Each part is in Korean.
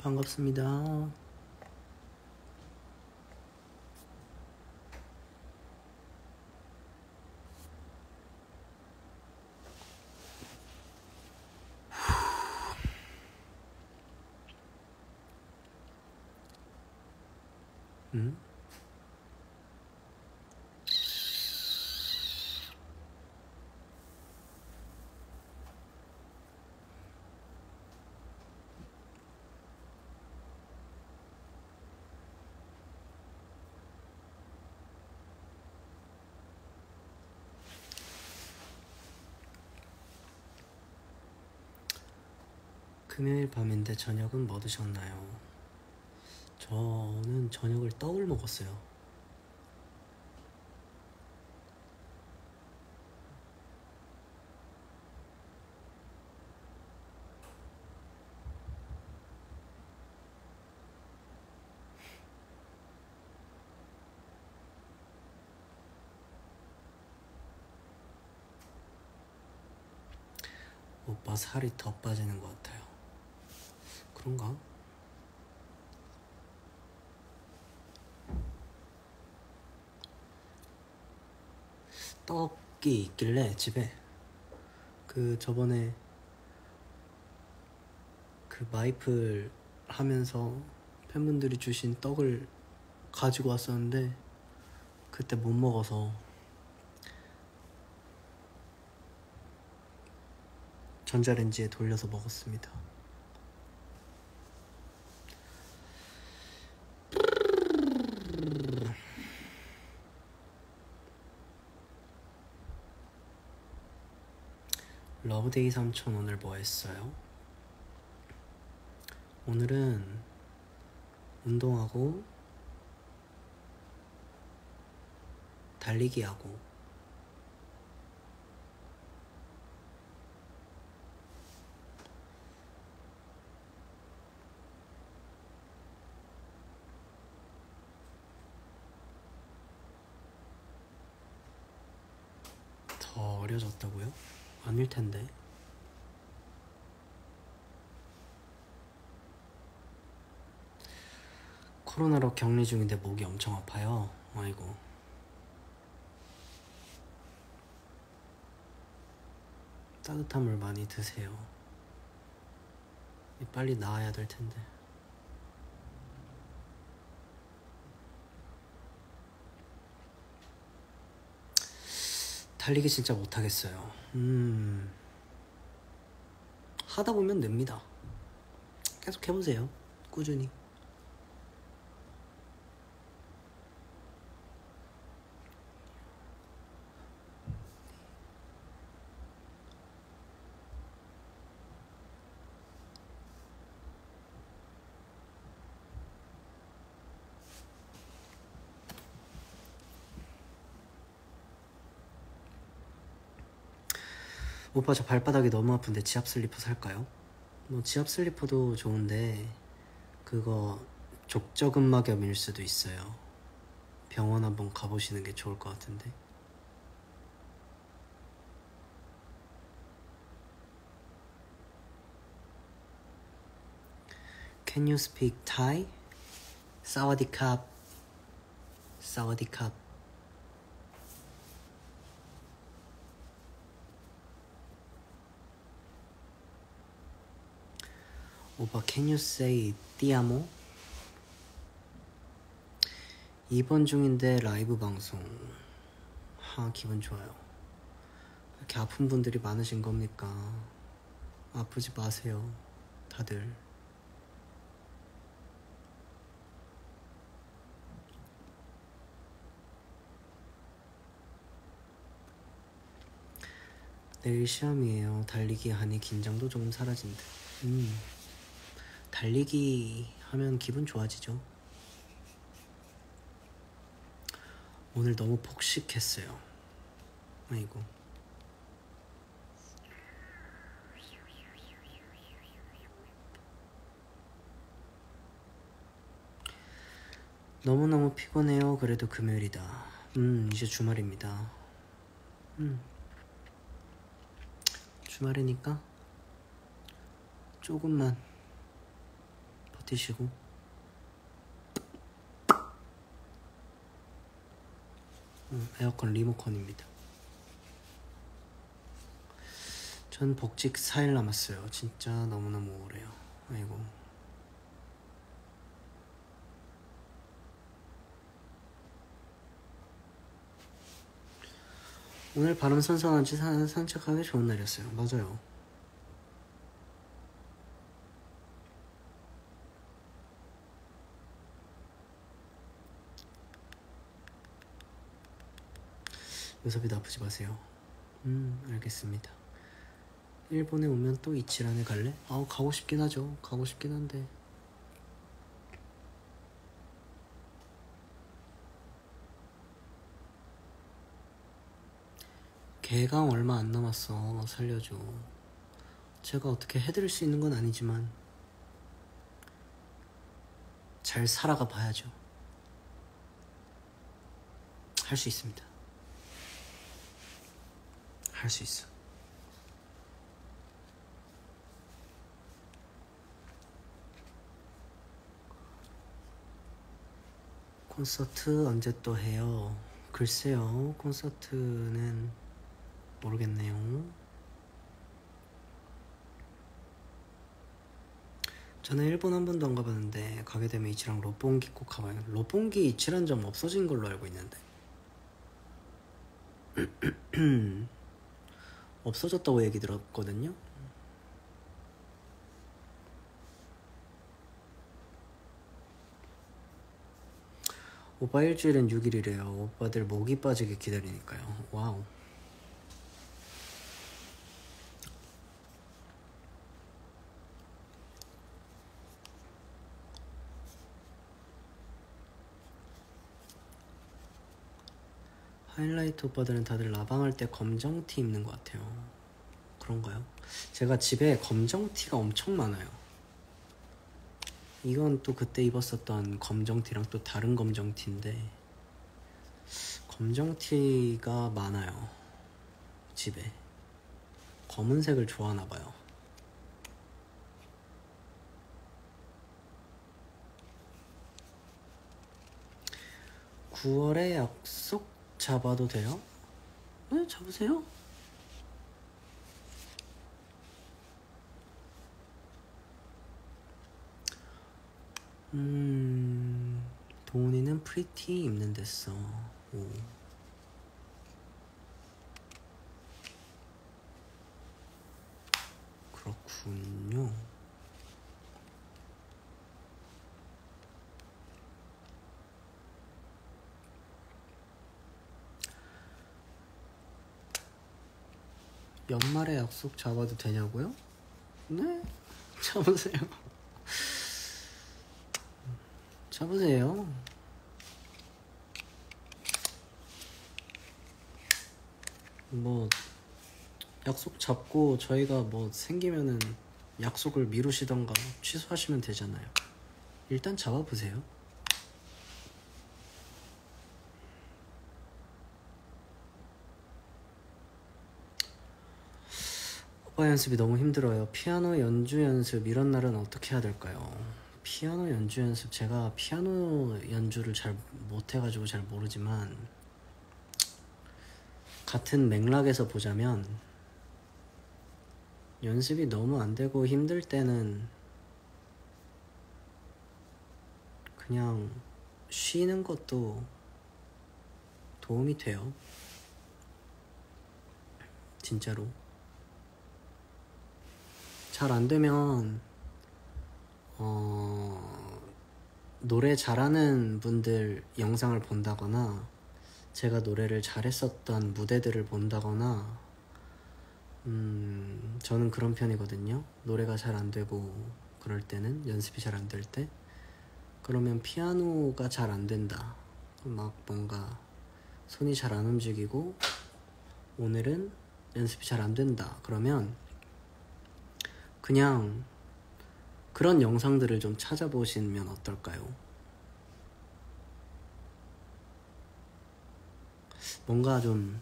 반갑습니다. 응? 금요일 밤인데 저녁은 뭐 드셨나요? 저는 저녁을 떡을 먹었어요. 오빠 살이 더 빠지는 것 같아요. 그런가? 떡이 있길래 집에 저번에 마이플 하면서 팬분들이 주신 떡을 가지고 왔었는데 그때 못 먹어서 전자레인지에 돌려서 먹었습니다. 러브데이 삼촌 오늘 뭐 했어요? 오늘은 운동하고 달리기하고 더 어려졌다고요? 아닐 텐데. 코로나로 격리 중인데 목이 엄청 아파요. 아이고. 따뜻한 물 많이 드세요. 빨리 나아야 될 텐데. 달리기 진짜 못하겠어요. 하다 보면 됩니다. 계속 해보세요. 꾸준히. 오빠 저 발바닥이 너무 아픈데 지압 슬리퍼 살까요? 뭐 지압 슬리퍼도 좋은데 그거 족저근막염일 수도 있어요. 병원 한번 가보시는 게 좋을 것 같은데. Can you speak Thai? 사와디캅. 사와디캅. 오빠 can you say 띠아모? 2번 중인데 라이브 방송. 기분 좋아요. 이렇게 아픈 분들이 많으신 겁니까? 아프지 마세요, 다들. 내일 시험이에요. 달리기 하니 긴장도 조금 사라진대. 달리기 하면 기분 좋아지죠. 오늘 너무 폭식했어요. 아이고. 너무너무 피곤해요. 그래도 금요일이다. 이제 주말입니다. 주말이니까 조금만 버티시고. 에어컨 리모컨입니다. 전 복직 4일 남았어요. 진짜 너무너무 오래요. 아이고. 오늘 바람 선선한지 산책하기 좋은 날이었어요. 맞아요. 요섭이도 아프지 마세요. 알겠습니다. 일본에 오면 또 이치란에 갈래? 가고 싶긴 하죠. 가고 싶긴 한데 개강 얼마 안 남았어. 살려줘. 제가 어떻게 해드릴 수 있는 건 아니지만 잘 살아가 봐야죠. 할 수 있습니다. 할 수 있어. 콘서트 언제 또 해요? 글쎄요. 콘서트는 모르겠네요. 저는 일본 한 번도 안 가봤는데 가게 되면 이치랑 롯본기 꼭 가봐요. 롯본기 이치란점 없어진 걸로 알고 있는데 없어졌다고 얘기 들었거든요. 오빠 일주일은 6일이래요. 오빠들 목이 빠지게 기다리니까요. 와우. 하이라이트 오빠들은 다들 라방할 때 검정티 입는 것 같아요. 그런가요? 제가 집에 검정티가 엄청 많아요. 이건 또 그때 입었었던 검정티랑 또 다른 검정티인데 검정티가 많아요. 집에. 검은색을 좋아하나봐요. (9월에) 약속 잡아도 돼요? 네, 잡으세요. 도훈이는 프리티 입는 데써. 오. 그렇군요. 연말에 약속 잡아도 되냐고요? 네, 잡으세요. 잡으세요. 뭐 약속 잡고 저희가 뭐 생기면은 약속을 미루시던가 취소하시면 되잖아요. 일단 잡아보세요. 오빠 연습이 너무 힘들어요. 피아노 연주 연습 이런 날은 어떻게 해야 될까요? 피아노 연주 연습, 제가 피아노 연주를 잘 못해가지고 잘 모르지만 같은 맥락에서 보자면 연습이 너무 안되고 힘들 때는 그냥 쉬는 것도 도움이 돼요. 진짜로. 잘 안되면 노래 잘하는 분들 영상을 본다거나 제가 노래를 잘했었던 무대들을 본다거나 저는 그런 편이거든요. 노래가 잘 안되고 그럴 때는, 연습이 잘 안될 때, 그러면 피아노가 잘 안된다, 막 뭔가 손이 잘 안 움직이고 오늘은 연습이 잘 안된다, 그러면 그냥 그런 영상들을 좀 찾아보시면 어떨까요? 뭔가 좀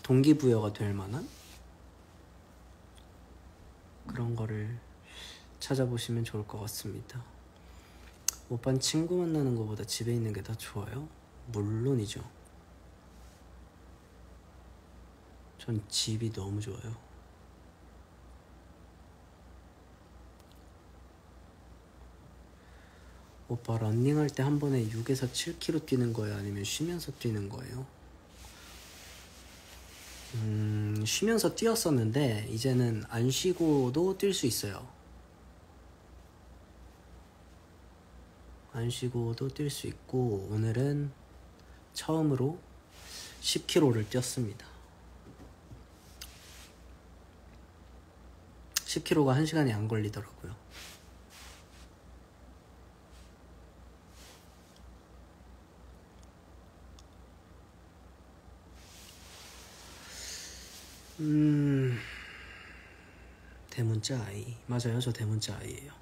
동기부여가 될 만한 그런 거를 찾아보시면 좋을 것 같습니다. 오빤 친구 만나는 것보다 집에 있는 게 더 좋아요? 물론이죠. 전 집이 너무 좋아요. 오빠 런닝할 때 한 번에 6에서 7km 뛰는 거예요? 아니면 쉬면서 뛰는 거예요? 쉬면서 뛰었었는데 이제는 안 쉬고도 뛸 수 있어요. 안 쉬고도 뛸 수 있고 오늘은 처음으로 10km를 뛰었습니다. 10km가 1시간이 안 걸리더라고요. 대문자 아이. 맞아요, 저 대문자 아이예요.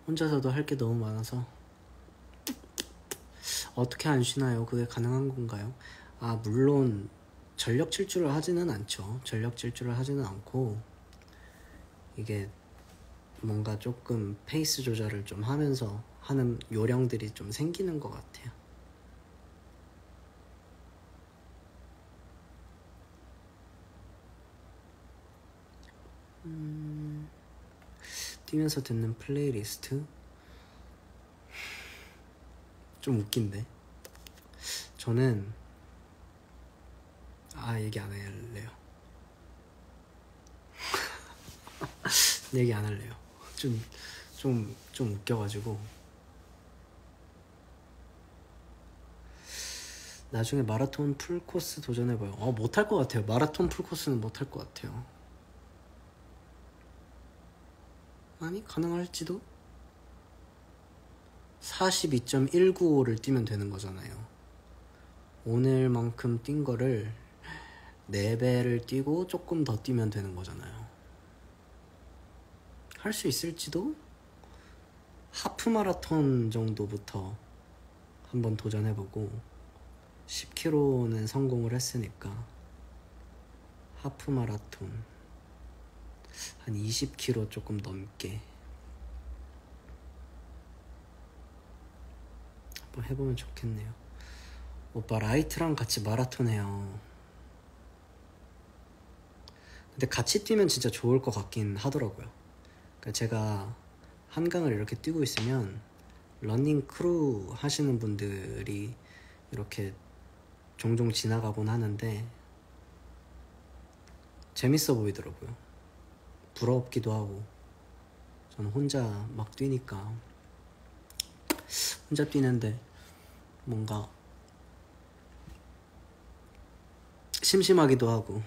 혼자서도 할 게 너무 많아서. 어떻게 안 쉬나요? 그게 가능한 건가요? 아, 물론 전력 질주를 하지는 않죠. 전력 질주를 하지는 않고 이게 뭔가 조금 페이스 조절을 좀 하면서 하는 요령들이 좀 생기는 것 같아요. 뛰면서 듣는 플레이리스트? 좀 웃긴데. 저는 얘기 안 할래요. 얘기 안 할래요. 좀 웃겨가지고. 나중에 마라톤 풀코스 도전해봐요. 못할 것 같아요. 마라톤 풀코스는 못할 것 같아요. 아니, 가능할지도? 42.195를 뛰면 되는 거잖아요. 오늘만큼 뛴 거를 4배를 뛰고 조금 더 뛰면 되는 거잖아요. 할 수 있을지도? 하프 마라톤 정도부터 한번 도전해보고 10km는 성공을 했으니까 하프 마라톤 한 20km 조금 넘게 한번 해보면 좋겠네요. 오빠 라이트랑 같이 마라톤 해요. 근데 같이 뛰면 진짜 좋을 것 같긴 하더라고요. 그러니까 제가 한강을 이렇게 뛰고 있으면 러닝 크루 하시는 분들이 이렇게 종종 지나가곤 하는데 재밌어 보이더라고요. 부럽기도 하고. 저는 혼자 막 뛰니까 혼자 뛰는데 뭔가 심심하기도 하고.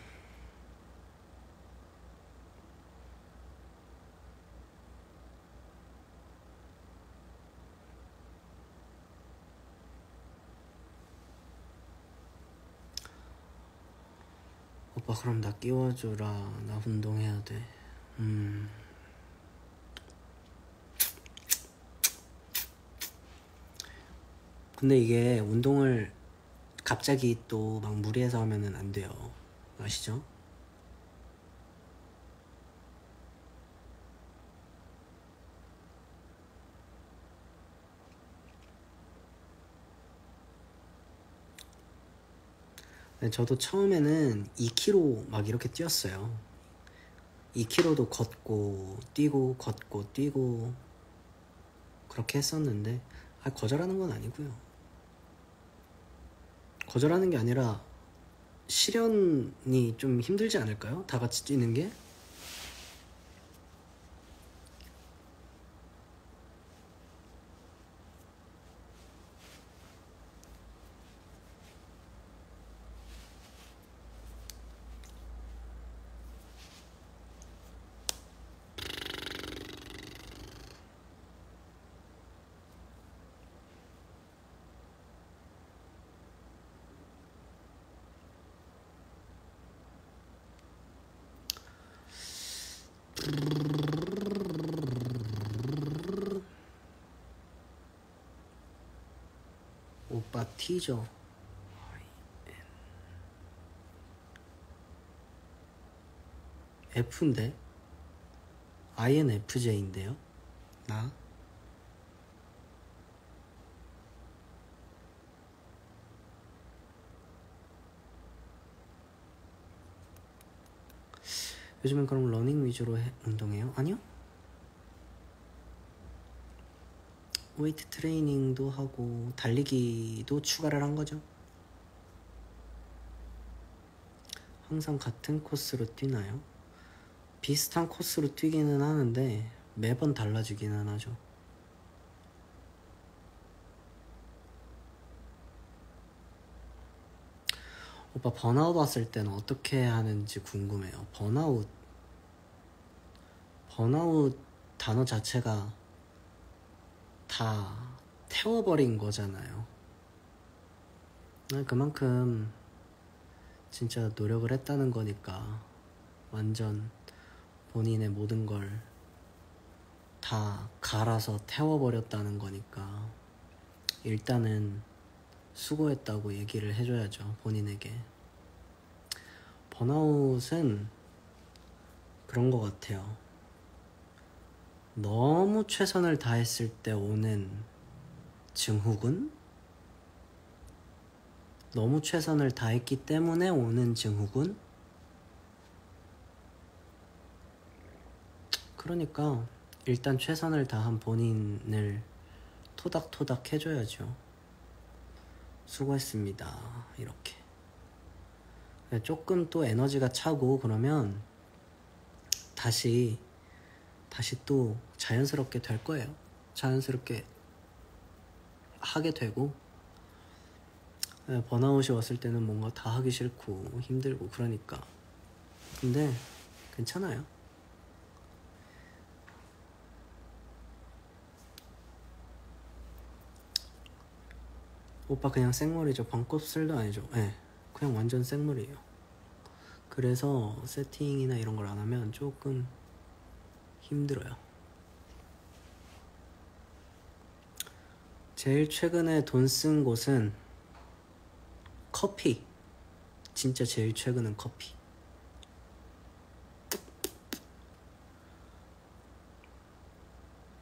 오빠 그럼 나 끼워주라. 나 운동해야 돼. 근데 이게 운동을 갑자기 또 막 무리해서 하면은 안 돼요. 아시죠? 저도 처음에는 2km 막 이렇게 뛰었어요. 2km도 걷고 뛰고 걷고 뛰고 그렇게 했었는데 거절하는 건 아니고요. 거절하는 게 아니라 실현이 좀 힘들지 않을까요? 다 같이 뛰는 게? 오빠 T죠. F인데? INFJ인데요? 나? 요즘엔 그럼 러닝 위주로 운동해요? 아니요. 웨이트 트레이닝도 하고 달리기도 추가를 한 거죠. 항상 같은 코스로 뛰나요? 비슷한 코스로 뛰기는 하는데 매번 달라지기는 하죠. 오빠 번아웃 왔을 때는 어떻게 하는지 궁금해요. 번아웃 단어 자체가 다 태워버린 거잖아요. 그만큼 진짜 노력을 했다는 거니까 완전 본인의 모든 걸 다 갈아서 태워버렸다는 거니까 일단은 수고했다고 얘기를 해줘야죠, 본인에게. 번아웃은 그런 것 같아요. 너무 최선을 다했을 때 오는 증후군? 너무 최선을 다했기 때문에 오는 증후군? 그러니까 일단 최선을 다한 본인을 토닥토닥 해줘야죠. 수고했습니다, 이렇게. 조금 또 에너지가 차고 그러면 다시 또 자연스럽게 될 거예요. 자연스럽게 하게 되고. 번아웃이 왔을 때는 뭔가 다 하기 싫고 힘들고 그러니까. 근데 괜찮아요. 오빠 그냥 생머리죠. 반곱슬도 아니죠. 네, 그냥 완전 생머리예요. 그래서 세팅이나 이런 걸 안 하면 조금 힘들어요. 제일 최근에 돈 쓴 곳은 커피. 진짜 제일 최근은 커피.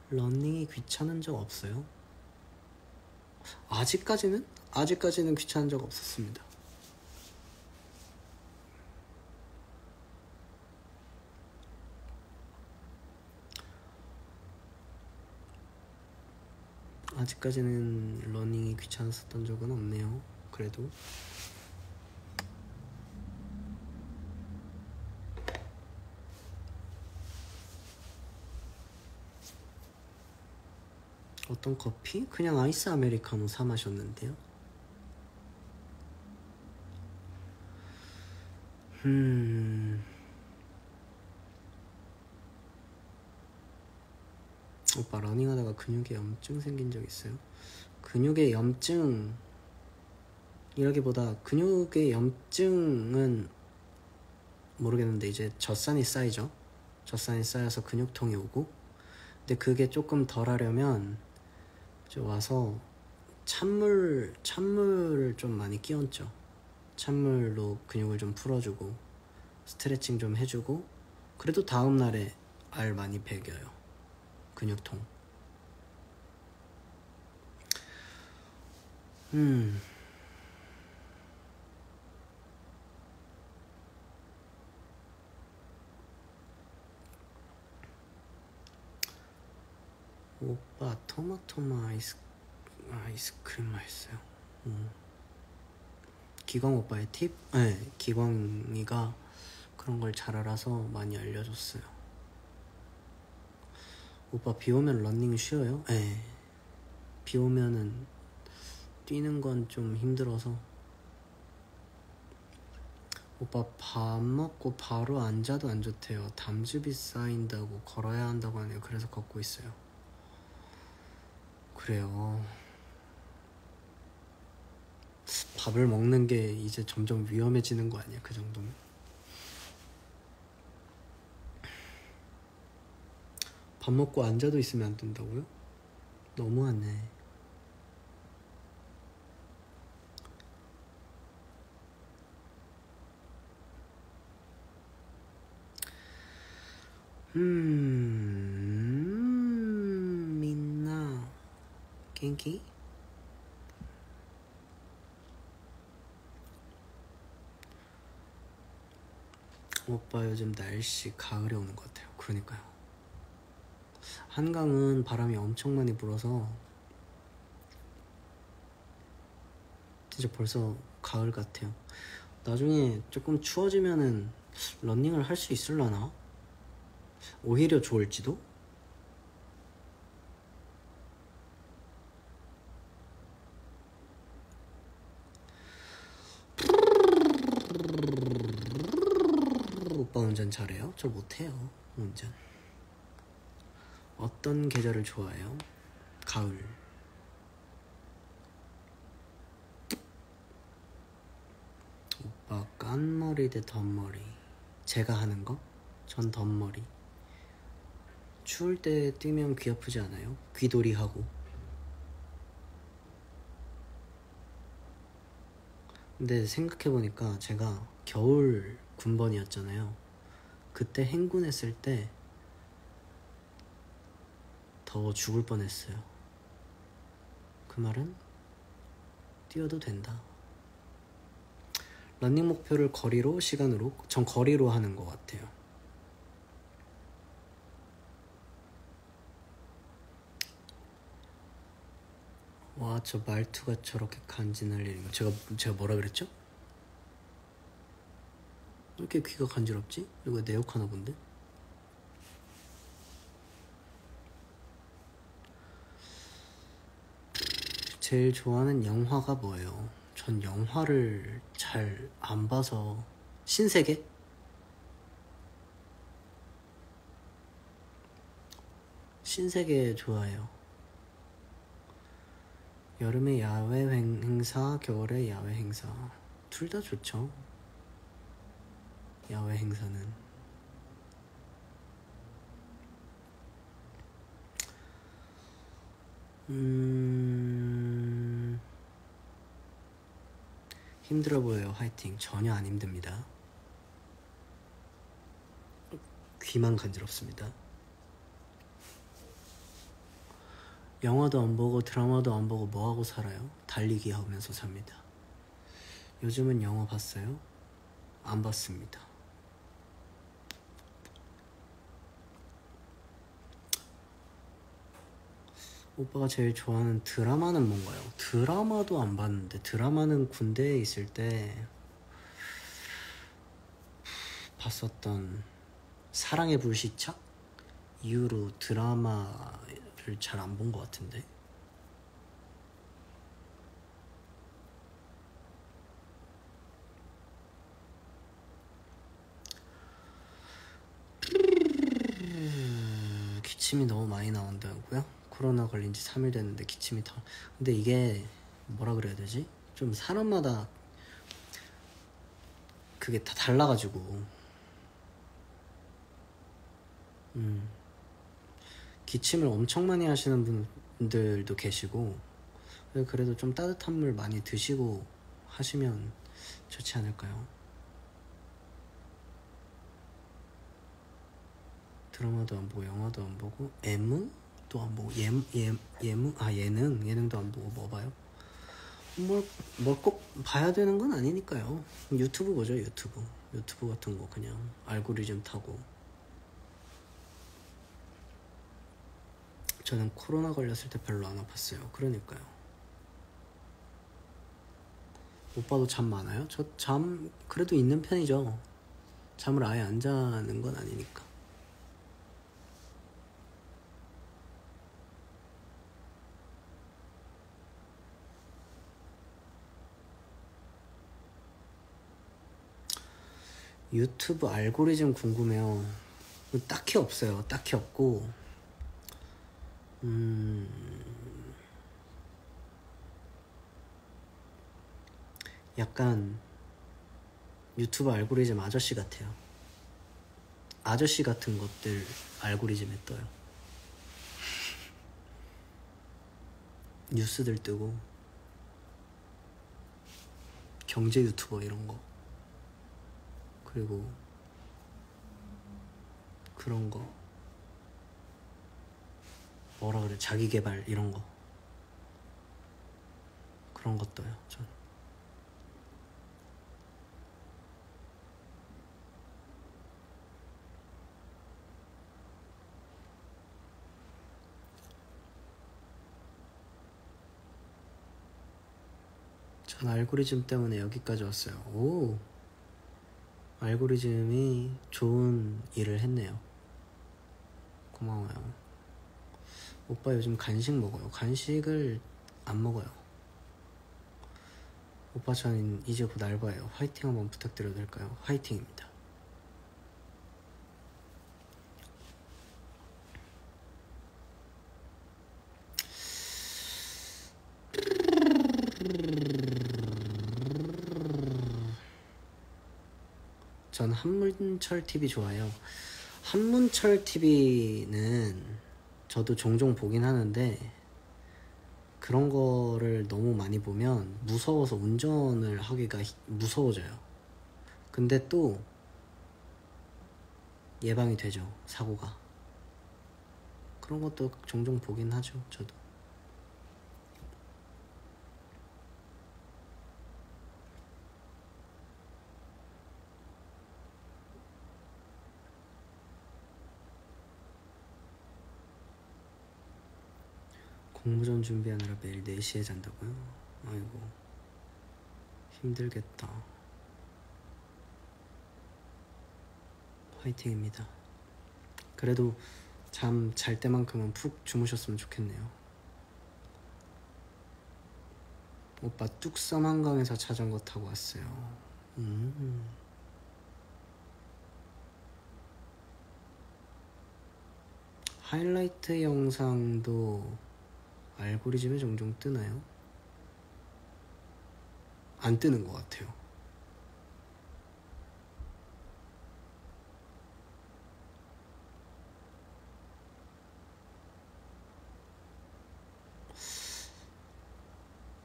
러닝이 귀찮은 적 없어요? 아직까지는 귀찮은 적 없었습니다. 아직까지는 러닝이 귀찮았었던 적은 없네요. 그래도 어떤 커피? 그냥 아이스 아메리카노 사 마셨는데요. 오빠 러닝하다가 근육에 염증 생긴 적 있어요? 근육에 염증이라기보다 근육의 염증은 모르겠는데 이제 젖산이 쌓이죠. 젖산이 쌓여서 근육통이 오고. 근데 그게 조금 덜 하려면 이제 와서 찬물을 좀 많이 끼얹죠. 찬물로 근육을 좀 풀어주고 스트레칭 좀 해주고. 그래도 다음날에 알 많이 배겨요, 근육통. 오빠 토마토마 아이스크림 맛있어요. 기광 오빠의 팁? 네, 기광이가 그런 걸 잘 알아서 많이 알려줬어요. 오빠 비 오면 러닝 쉬어요? 네, 비 오면은 뛰는 건 좀 힘들어서. 오빠 밥 먹고 바로 앉아도 안 좋대요. 담즙이 쌓인다고 걸어야 한다고 하네요. 그래서 걷고 있어요. 그래요. 밥을 먹는 게 이제 점점 위험해지는 거 아니야, 그 정도면? 밥 먹고 앉아도 있으면 안 된다고요? 너무하네. 킹키? 오빠 요즘 날씨 가을에 오는 것 같아요. 그러니까요. 한강은 바람이 엄청 많이 불어서 진짜 벌써 가을 같아요. 나중에 조금 추워지면은 러닝을 할 수 있을라나? 오히려 좋을지도? 오빠 운전 잘해요? 저 못해요 운전. 어떤 계절을 좋아해요? 가을. 오빠 깐머리 대 덧머리. 제가 하는 거? 전 덧머리. 추울 때 뛰면 귀 아프지 않아요? 귀돌이 하고. 근데 생각해보니까 제가 겨울 군번이었잖아요. 그때 행군했을 때 더워 죽을 뻔했어요. 그 말은 뛰어도 된다. 러닝 목표를 거리로, 시간으로? 전 거리로 하는 것 같아요. 와, 저 말투가 저렇게 간지날 일인가? 제가 뭐라 그랬죠? 왜 이렇게 귀가 간지럽지? 이거 내 욕하나 본데? 제일 좋아하는 영화가 뭐예요? 전 영화를 잘 안 봐서. 신세계? 신세계 좋아해요. 여름에 야외 행사, 겨울에 야외 행사. 둘 다 좋죠. 야외 행사는. 힘들어 보여요. 화이팅. 전혀 안 힘듭니다. 귀만 간지럽습니다. 영화도 안 보고 드라마도 안 보고 뭐하고 살아요? 달리기 하면서 삽니다. 요즘은 영화 봤어요? 안 봤습니다. 오빠가 제일 좋아하는 드라마는 뭔가요? 드라마도 안 봤는데. 드라마는 군대에 있을 때 봤었던 사랑의 불시착 이후로 드라마를 잘 안 본 것 같은데. 기침이 너무 많이 나온다고요? 코로나 걸린 지 3일 됐는데 기침이 더. 근데 이게 뭐라 그래야 되지? 좀 사람마다 그게 다 달라가지고. 기침을 엄청 많이 하시는 분들도 계시고, 그래도 좀 따뜻한 물 많이 드시고 하시면 좋지 않을까요? 드라마도 안 보고 영화도 안 보고 예능도 안 보고 예능도 안 보고 뭐 봐요? 뭘 꼭 봐야 되는 건 아니니까요. 유튜브 보죠. 유튜브 같은 거 그냥 알고리즘 타고. 저는 코로나 걸렸을 때 별로 안 아팠어요. 그러니까요. 오빠도 잠 많아요? 저 잠 그래도 있는 편이죠. 잠을 아예 안 자는 건 아니니까. 유튜브 알고리즘 궁금해요. 딱히 없어요. 딱히 없고, 약간 유튜브 알고리즘 아저씨 같아요. 아저씨 같은 것들 알고리즘에 떠요. 뉴스들 뜨고, 경제 유튜버 이런 거, 그리고 그런 거 뭐라 그래, 자기 개발 이런 거. 그런 것도요. 전 알고리즘 때문에 여기까지 왔어요. 오, 알고리즘이 좋은 일을 했네요. 고마워요. 오빠 요즘 간식 먹어요. 간식을 안 먹어요. 오빠 저는 이제 곧 알바예요. 화이팅 한번 부탁드려도 될까요? 화이팅입니다. 전 한문철 TV 좋아해요. 한문철 TV는 저도 종종 보긴 하는데 그런 거를 너무 많이 보면 무서워서 운전을 하기가 무서워져요. 근데 또 예방이 되죠, 사고가. 그런 것도 종종 보긴 하죠, 저도. 공모전 준비하느라 매일 4시에 잔다고요? 아이고, 힘들겠다. 화이팅입니다. 그래도 잠 잘 때만큼은 푹 주무셨으면 좋겠네요. 오빠 뚝섬 한강에서 자전거 타고 왔어요. 하이라이트 영상도 알고리즘에 종종 뜨나요? 안 뜨는 것 같아요.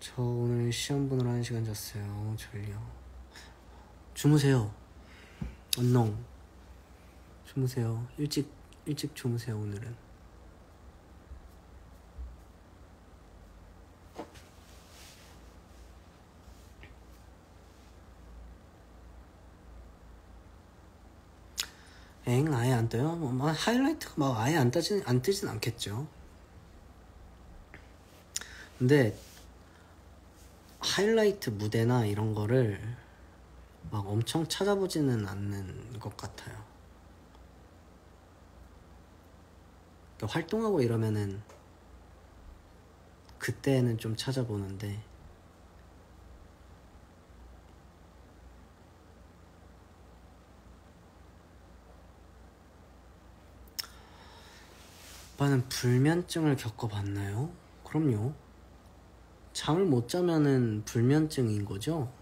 저 오늘 시험 보느라 1시간 잤어요. 졸려. 주무세요. 언농. 주무세요. 일찍 주무세요. 오늘은. 아예 안 떠요? 뭐 하이라이트가 막 아예 안 뜨진 않겠죠. 근데 하이라이트 무대나 이런 거를 막 엄청 찾아보지는 않는 것 같아요. 그러니까 활동하고 이러면은 그때는 좀 찾아보는데 오빠는 불면증을 겪어봤나요? 그럼요. 잠을 못 자면은 불면증인 거죠?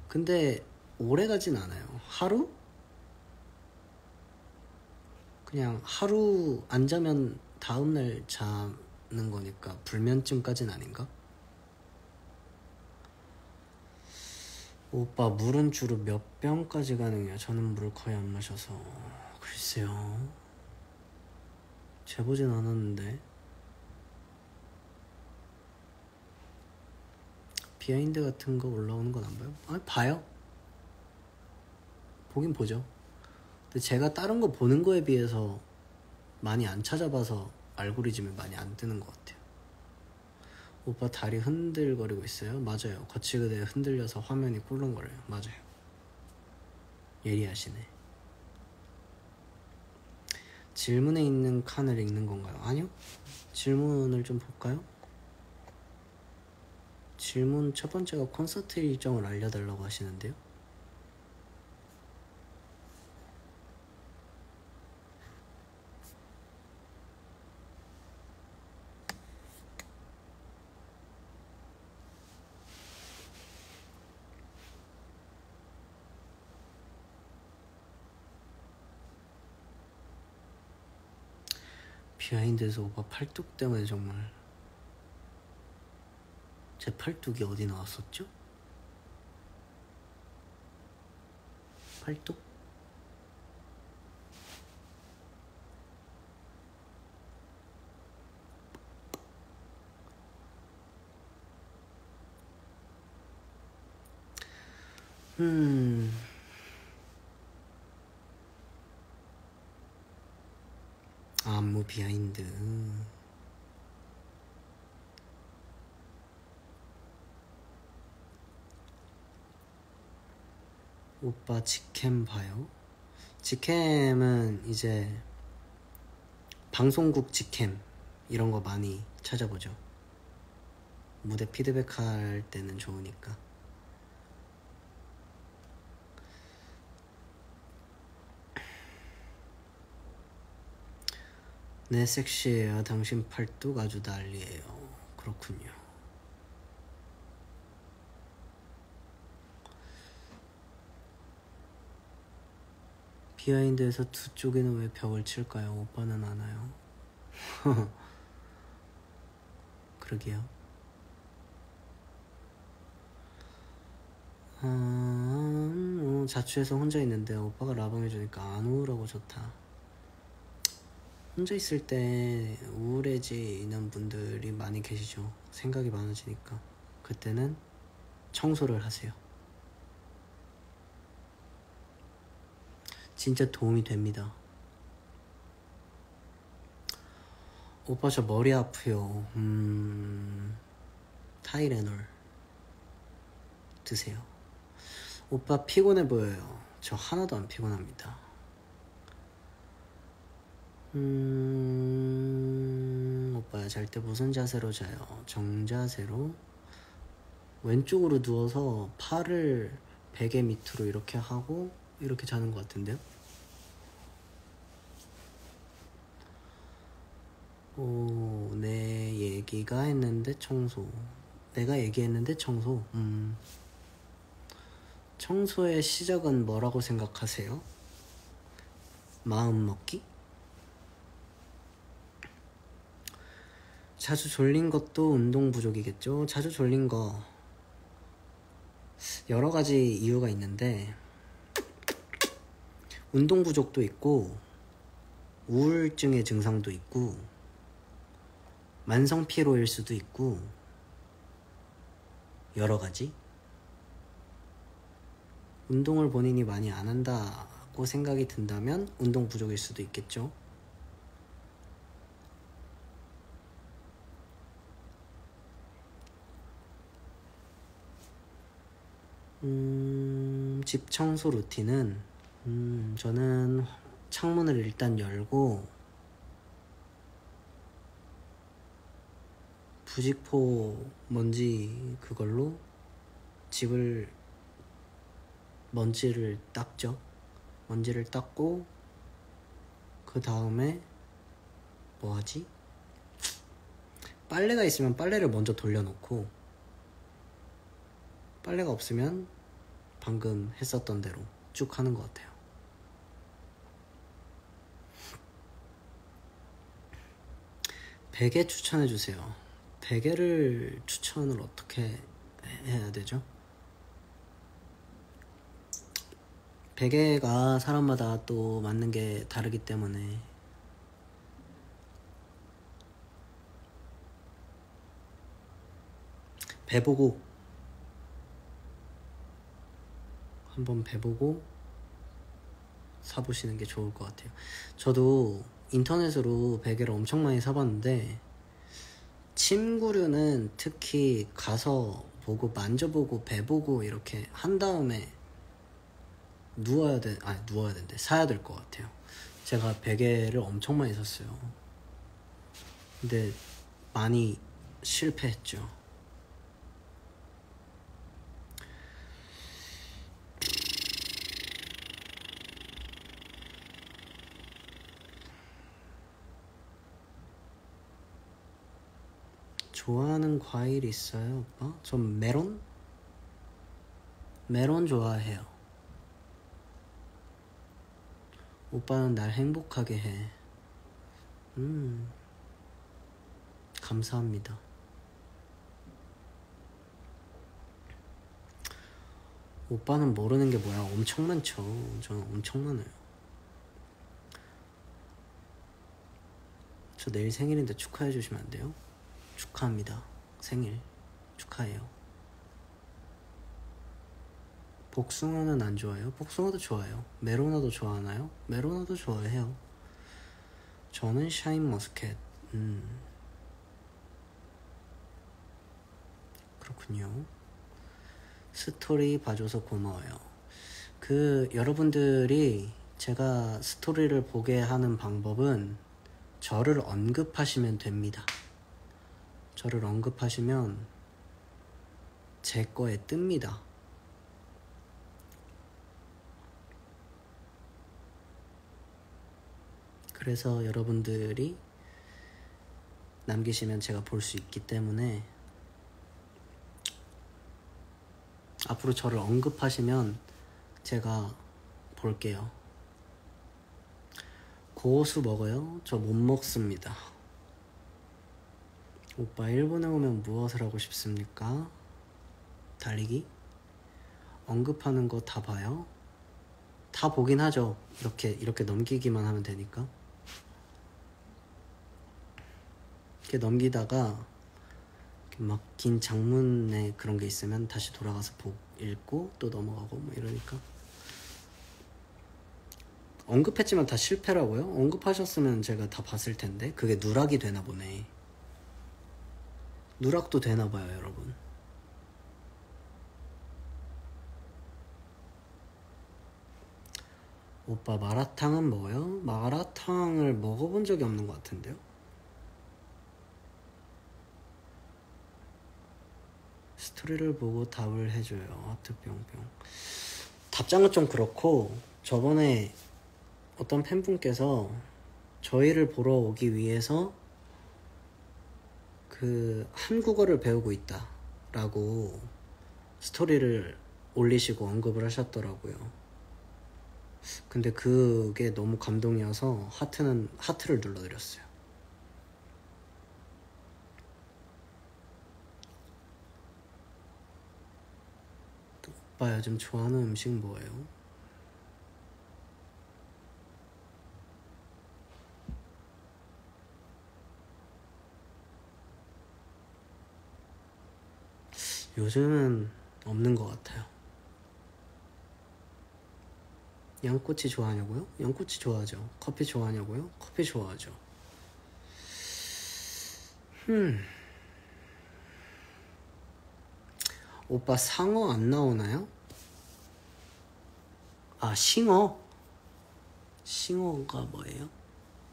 근데 오래 가진 않아요. 하루? 그냥 하루 안 자면 다음날 자는 거니까 불면증까진 아닌가? 오빠 물은 주로 몇 병까지 가능해요? 저는 물 거의 안 마셔서. 글쎄요. 재보진 않았는데. 비하인드 같은 거 올라오는 건 안 봐요? 아니, 봐요. 보긴 보죠. 근데 제가 다른 거 보는 거에 비해서 많이 안 찾아봐서 알고리즘에 많이 안 뜨는 것 같아요. 오빠 다리 흔들거리고 있어요? 맞아요. 거치그대 흔들려서 화면이 꿀렁거려요. 맞아요. 예리하시네. 질문에 있는 칸을 읽는 건가요? 아니요. 질문을 좀 볼까요? 질문 첫 번째가 콘서트 일정을 알려달라고 하시는데요. 비하인드에서 오빠 팔뚝 때문에 정말 제 팔뚝이 어디 나왔었죠? 팔뚝? 음. 안무 비하인드. 오빠 직캠 봐요? 직캠은 이제 방송국 직캠 이런 거 많이 찾아보죠. 무대 피드백 할 때는 좋으니까. 네, 섹시해요. 당신 팔뚝 아주 난리예요. 그렇군요. 비하인드에서 두 쪽에는 왜 벽을 칠까요? 오빠는 아나요? 그러게요. 자취해서 혼자 있는데 오빠가 라방 해주니까 안 우울하고 좋다. 혼자 있을 때 우울해지는 분들이 많이 계시죠. 생각이 많아지니까. 그때는 청소를 하세요. 진짜 도움이 됩니다. 오빠 저 머리 아프요. 타이레놀 드세요. 오빠 피곤해 보여요. 저 하나도 안 피곤합니다. 오빠야 잘 때 무슨 자세로 자요? 정자세로 왼쪽으로 누워서 팔을 베개 밑으로 이렇게 하고 이렇게 자는 것 같은데요? 오, 내 얘기가 했는데 청소. 내가 얘기했는데 청소. 청소의 시작은 뭐라고 생각하세요? 마음 먹기? 자주 졸린 것도 운동 부족이겠죠? 자주 졸린 거 여러 가지 이유가 있는데 운동 부족도 있고 우울증의 증상도 있고 만성 피로일 수도 있고 여러 가지. 운동을 본인이 많이 안 한다고 생각이 든다면 운동 부족일 수도 있겠죠. 집 청소 루틴은 저는 창문을 일단 열고 부직포 먼지 그걸로 집을 먼지를 닦죠. 먼지를 닦고 그 다음에 뭐하지? 빨래가 있으면 빨래를 먼저 돌려놓고 빨래가 없으면 방금 했었던 대로 쭉 하는 것 같아요. 베개 추천해주세요. 베개를 추천을 어떻게 해야 되죠? 베개가 사람마다 또 맞는 게 다르기 때문에 배보고 한번 배보고 사보시는 게 좋을 것 같아요. 저도 인터넷으로 베개를 엄청 많이 사봤는데 침구류는 특히 가서 보고 만져보고 배보고 이렇게 한 다음에 누워야 된대. 사야 될 것 같아요. 제가 베개를 엄청 많이 샀어요. 근데 많이 실패했죠. 좋아하는 과일 있어요, 오빠? 전 메론? 메론 좋아해요. 오빠는 날 행복하게 해. 감사합니다. 오빠는 모르는 게 뭐야? 엄청 많죠. 저는 엄청 많아요. 저 내일 생일인데 축하해 주시면 안 돼요? 축하합니다. 생일 축하해요. 복숭아는 안 좋아해요? 복숭아도 좋아해요. 메로나도 좋아하나요? 메로나도 좋아해요. 저는 샤인머스켓. 그렇군요. 스토리 봐줘서 고마워요. 여러분들이 제가 스토리를 보게 하는 방법은 저를 언급하시면 됩니다. 저를 언급하시면 제 거에 뜹니다. 그래서 여러분들이 남기시면 제가 볼 수 있기 때문에 앞으로 저를 언급하시면 제가 볼게요. 고수 먹어요? 저 못 먹습니다. 오빠 일본에 오면 무엇을 하고 싶습니까? 달리기? 언급하는 거 다 봐요? 다 보긴 하죠. 이렇게 넘기기만 하면 되니까. 이렇게 넘기다가 막 긴 장문에 그런 게 있으면 다시 돌아가서 읽고 또 넘어가고 뭐 이러니까. 언급했지만 다 실패라고요? 언급하셨으면 제가 다 봤을 텐데. 그게 누락이 되나 보네. 누락도 되나 봐요, 여러분. 오빠 마라탕은 먹어요? 마라탕을 먹어본 적이 없는 것 같은데요? 스토리를 보고 답을 해줘요. 하트 뿅뿅. 답장은 좀 그렇고, 저번에 어떤 팬분께서 저희를 보러 오기 위해서 한국어를 배우고 있다 라고 스토리를 올리시고 언급을 하셨더라고요. 근데 그게 너무 감동이어서 하트를 눌러드렸어요. 오빠 요즘 좋아하는 음식 뭐예요? 요즘은 없는 것 같아요. 양꼬치 좋아하냐고요? 양꼬치 좋아하죠. 커피 좋아하냐고요? 커피 좋아하죠. 오빠 상어 안 나오나요? 아, 싱어? 싱어가 뭐예요?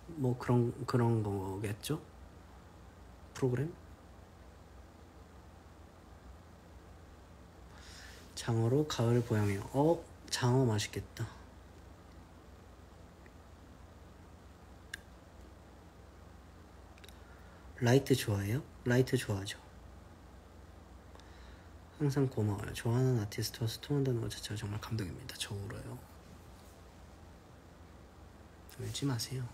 뭐 그런 거겠죠? 프로그램? 장어로 가을 보양해요. 장어 맛있겠다. 라이트 좋아해요? 라이트 좋아하죠. 항상 고마워요. 좋아하는 아티스트와 소통한다는 것 자체가 정말 감동입니다. 저 울어요. 울지 마세요.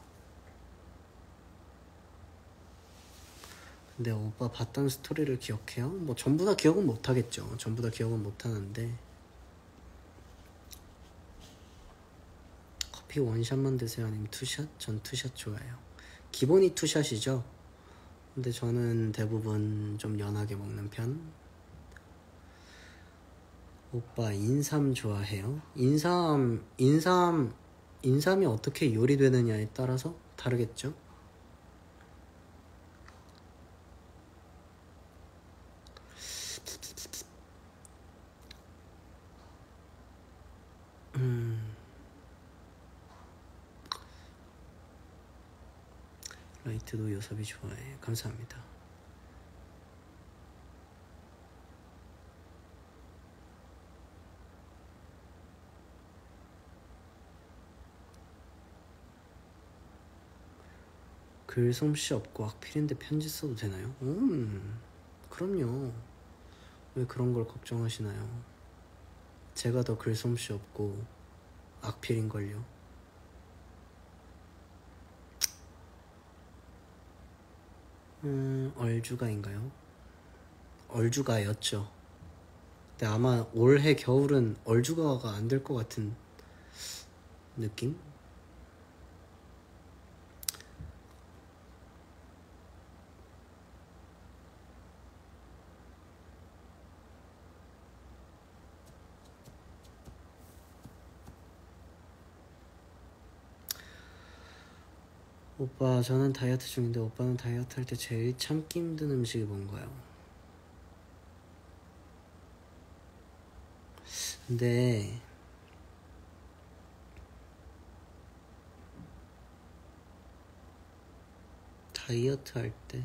근데 오빠 봤던 스토리를 기억해요? 뭐 전부 다 기억은 못하겠죠. 전부 다 기억은 못하는데 커피 원샷만 드세요? 아니면 투샷? 전 투샷 좋아해요. 기본이 투샷이죠. 근데 저는 대부분 좀 연하게 먹는 편. 오빠 인삼 좋아해요? 인삼이 어떻게 요리되느냐에 따라서 다르겠죠? 라이트도 요섭이 좋아해. 감사합니다. 글솜씨 없고 악필인데 편지 써도 되나요? 그럼요. 왜 그런 걸 걱정하시나요? 제가 더 글솜씨 없고 악필인걸요. 얼주가인가요? 얼주가였죠. 근데 아마 올해 겨울은 얼주가가 안 될 것 같은 느낌? 오빠, 저는 다이어트 중인데 오빠는 다이어트 할 때 제일 참기 힘든 음식이 뭔가요? 근데 다이어트 할 때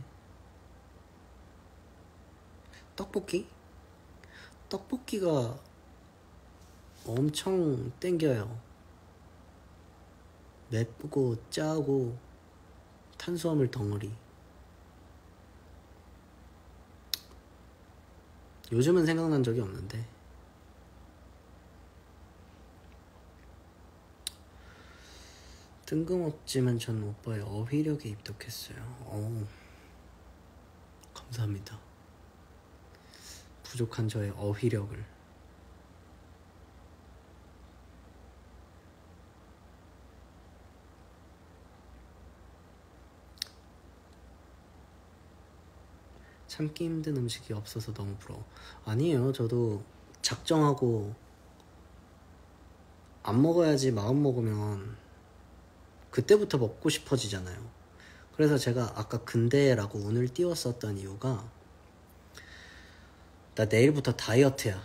떡볶이? 떡볶이가 엄청 땡겨요. 맵고 짜고 탄수화물 덩어리. 요즘은 생각난 적이 없는데 뜬금없지만 전 오빠의 어휘력에 입덕했어요. 감사합니다. 부족한 저의 어휘력을. 참기 힘든 음식이 없어서 너무 부러워. 아니에요. 저도 작정하고 안 먹어야지 마음 먹으면 그때부터 먹고 싶어지잖아요. 그래서 제가 아까 근데라고 운을 띄웠었던 이유가 나 내일부터 다이어트야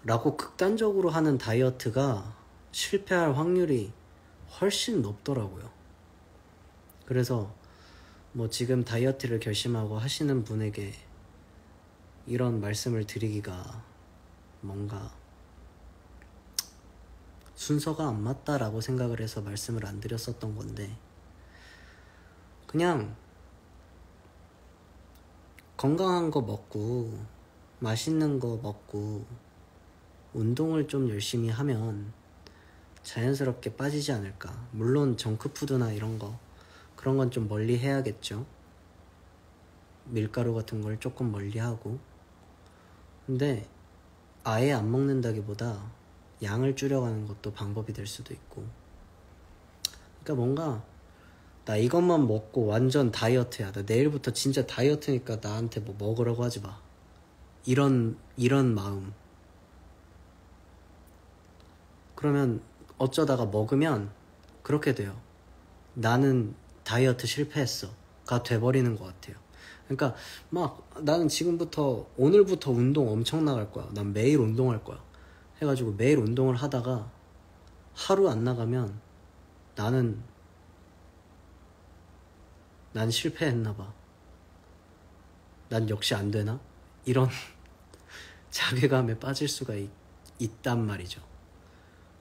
라고 극단적으로 하는 다이어트가 실패할 확률이 훨씬 높더라고요. 그래서 뭐 지금 다이어트를 결심하고 하시는 분에게 이런 말씀을 드리기가 뭔가 순서가 안 맞다라고 생각을 해서 말씀을 안 드렸었던 건데, 그냥 건강한 거 먹고 맛있는 거 먹고 운동을 좀 열심히 하면 자연스럽게 빠지지 않을까. 물론 정크푸드나 이런 거, 그런 건 좀 멀리 해야겠죠. 밀가루 같은 걸 조금 멀리 하고. 근데 아예 안 먹는다기보다 양을 줄여가는 것도 방법이 될 수도 있고. 그러니까 뭔가 나 이것만 먹고 완전 다이어트야, 나 내일부터 진짜 다이어트니까 나한테 뭐 먹으라고 하지 마, 이런 마음. 그러면 어쩌다가 먹으면 그렇게 돼요. 나는 다이어트 실패했어가 돼버리는 것 같아요. 그러니까 막 나는 지금부터 오늘부터 운동 엄청 나갈 거야, 난 매일 운동할 거야 해가지고 매일 운동을 하다가 하루 안 나가면 난 실패했나봐, 난 역시 안 되나, 이런 자괴감에 빠질 수가 있단 말이죠.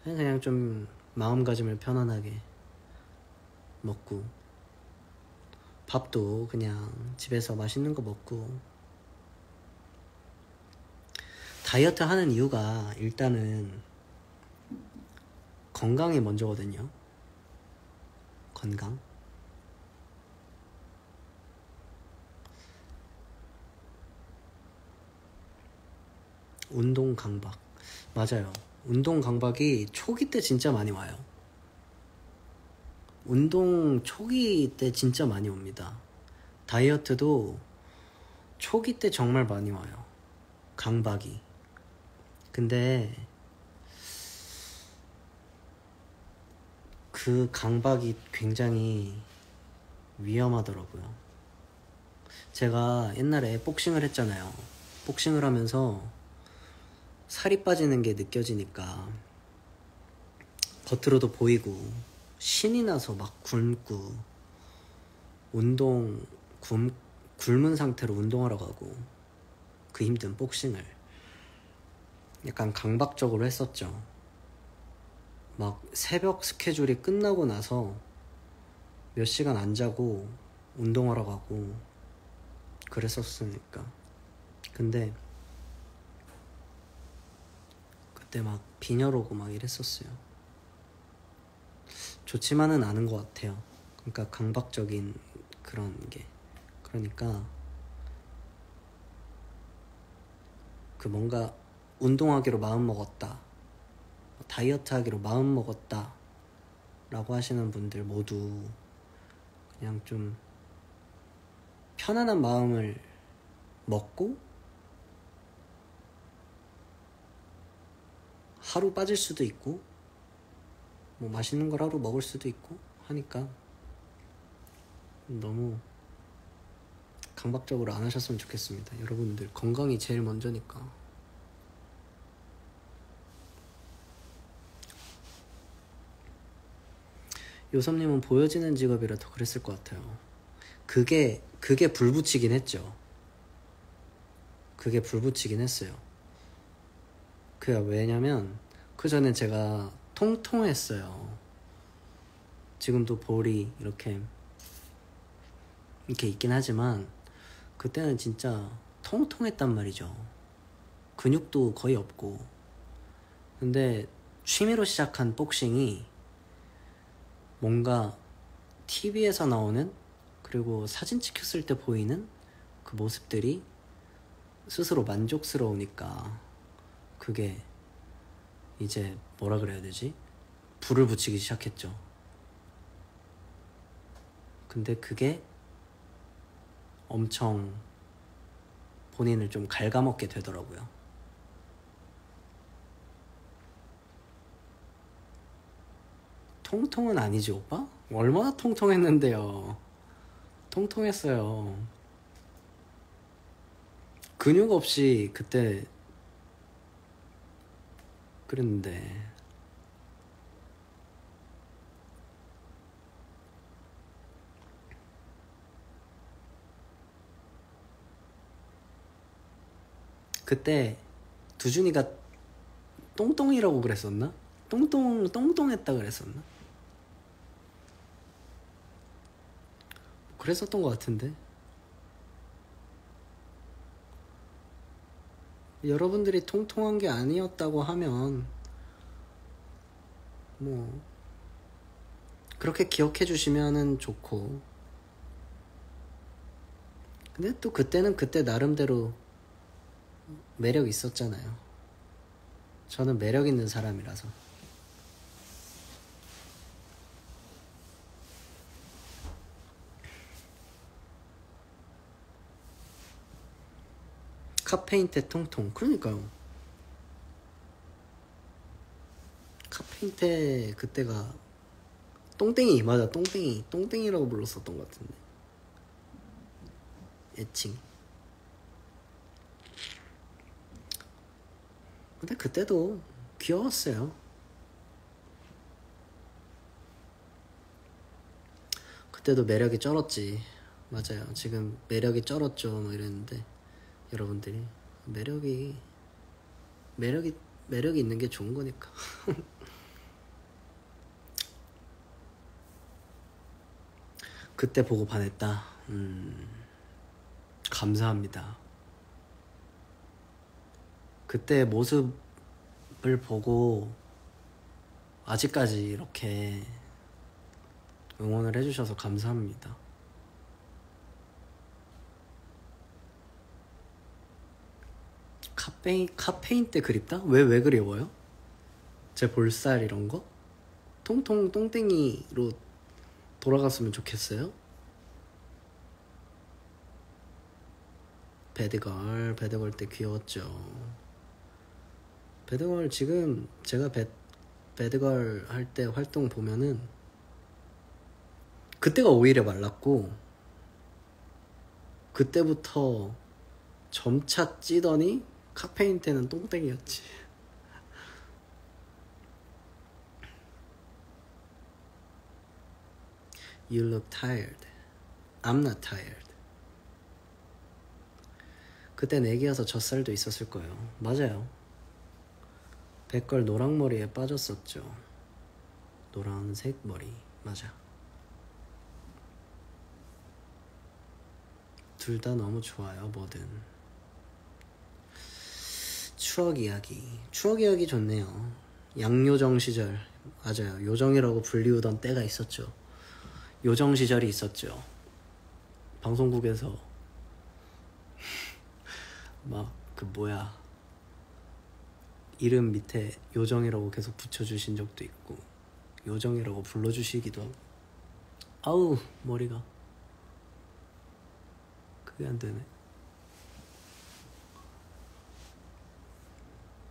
그냥 좀 마음가짐을 편안하게 먹고, 밥도 그냥 집에서 맛있는 거 먹고. 다이어트 하는 이유가 일단은 건강이 먼저거든요. 건강. 운동 강박. 맞아요. 운동 강박이 초기 때 진짜 많이 와요. 운동 초기 때 진짜 많이 옵니다. 다이어트도 초기 때 정말 많이 와요, 강박이. 근데 그 강박이 굉장히 위험하더라고요. 제가 옛날에 복싱을 했잖아요. 복싱을 하면서 살이 빠지는 게 느껴지니까 겉으로도 보이고 신이 나서 막 굶고 굶은 상태로 운동하러 가고, 그 힘든 복싱을 약간 강박적으로 했었죠. 막 새벽 스케줄이 끝나고 나서 몇 시간 안 자고 운동하러 가고 그랬었으니까. 근데 그때 막 빈혈 오고 막 이랬었어요. 좋지만은 않은 것 같아요. 그러니까 강박적인 그런 게. 그러니까 그 뭔가 운동하기로 마음먹었다, 다이어트 하기로 마음먹었다 라고 하시는 분들 모두 그냥 좀 편안한 마음을 먹고 하루 빠질 수도 있고 뭐 맛있는 걸 하루 먹을 수도 있고 하니까 너무 강박적으로 안 하셨으면 좋겠습니다. 여러분들 건강이 제일 먼저니까. 요섭님은 보여지는 직업이라 더 그랬을 것 같아요. 그게 불붙이긴 했죠. 그게 불붙이긴 했어요. 왜냐면 그 전에 제가 통통했어요. 지금도 볼이 이렇게 있긴 하지만 그때는 진짜 통통했단 말이죠. 근육도 거의 없고. 근데 취미로 시작한 복싱이 뭔가 TV에서 나오는, 그리고 사진 찍혔을 때 보이는 그 모습들이 스스로 만족스러우니까 그게 이제 뭐라 그래야 되지? 불을 붙이기 시작했죠. 근데 그게 엄청 본인을 좀 갉아먹게 되더라고요. 통통은 아니지 오빠? 얼마나 통통했는데요. 통통했어요. 근육 없이 그때 그랬는데. 그때 두준이가 똥똥이라고 그랬었나? 똥똥했다 그랬었나? 그랬었던 것 같은데. 여러분들이 통통한 게 아니었다고 하면 뭐 그렇게 기억해 주시면은 좋고. 근데 또 그때는 그때 나름대로 매력 있었잖아요. 저는 매력 있는 사람이라서. 카페인 때 통통. 그러니까요. 카페인 때 그때가 똥땡이. 맞아, 똥땡이라고 불렀었던 것 같은데. 애칭. 근데 그때도 귀여웠어요. 그때도 매력이 쩔었지. 맞아요. 지금 매력이 쩔었죠 뭐 이랬는데, 여러분들이 매력이 있는 게 좋은 거니까. 그때 보고 반했다. 감사합니다. 그때 모습을 보고 아직까지 이렇게 응원을 해주셔서 감사합니다. 카페인 때 그립다? 왜 그리워요? 제 볼살 이런 거? 통통 똥땡이로 돌아갔으면 좋겠어요? 배드걸 때 귀여웠죠. 배드걸 지금 제가 배드걸 할 때 활동 보면은 그때가 오히려 말랐고, 그때부터 점차 찌더니 카페인 때는 똥땡이였지. You look tired. I'm not tired. 그땐 애기여서 젖살도 있었을 거예요. 맞아요. 백걸 노랑머리에 빠졌었죠. 노란색 머리. 맞아. 둘 다 너무 좋아요. 뭐든. 추억 이야기 좋네요. 양요정 시절. 맞아요. 요정이라고 불리우던 때가 있었죠. 요정 시절이 있었죠. 방송국에서 막 이름 밑에 요정이라고 계속 붙여주신 적도 있고, 요정이라고 불러주시기도 하고. 아우, 머리가 그게 안 되네.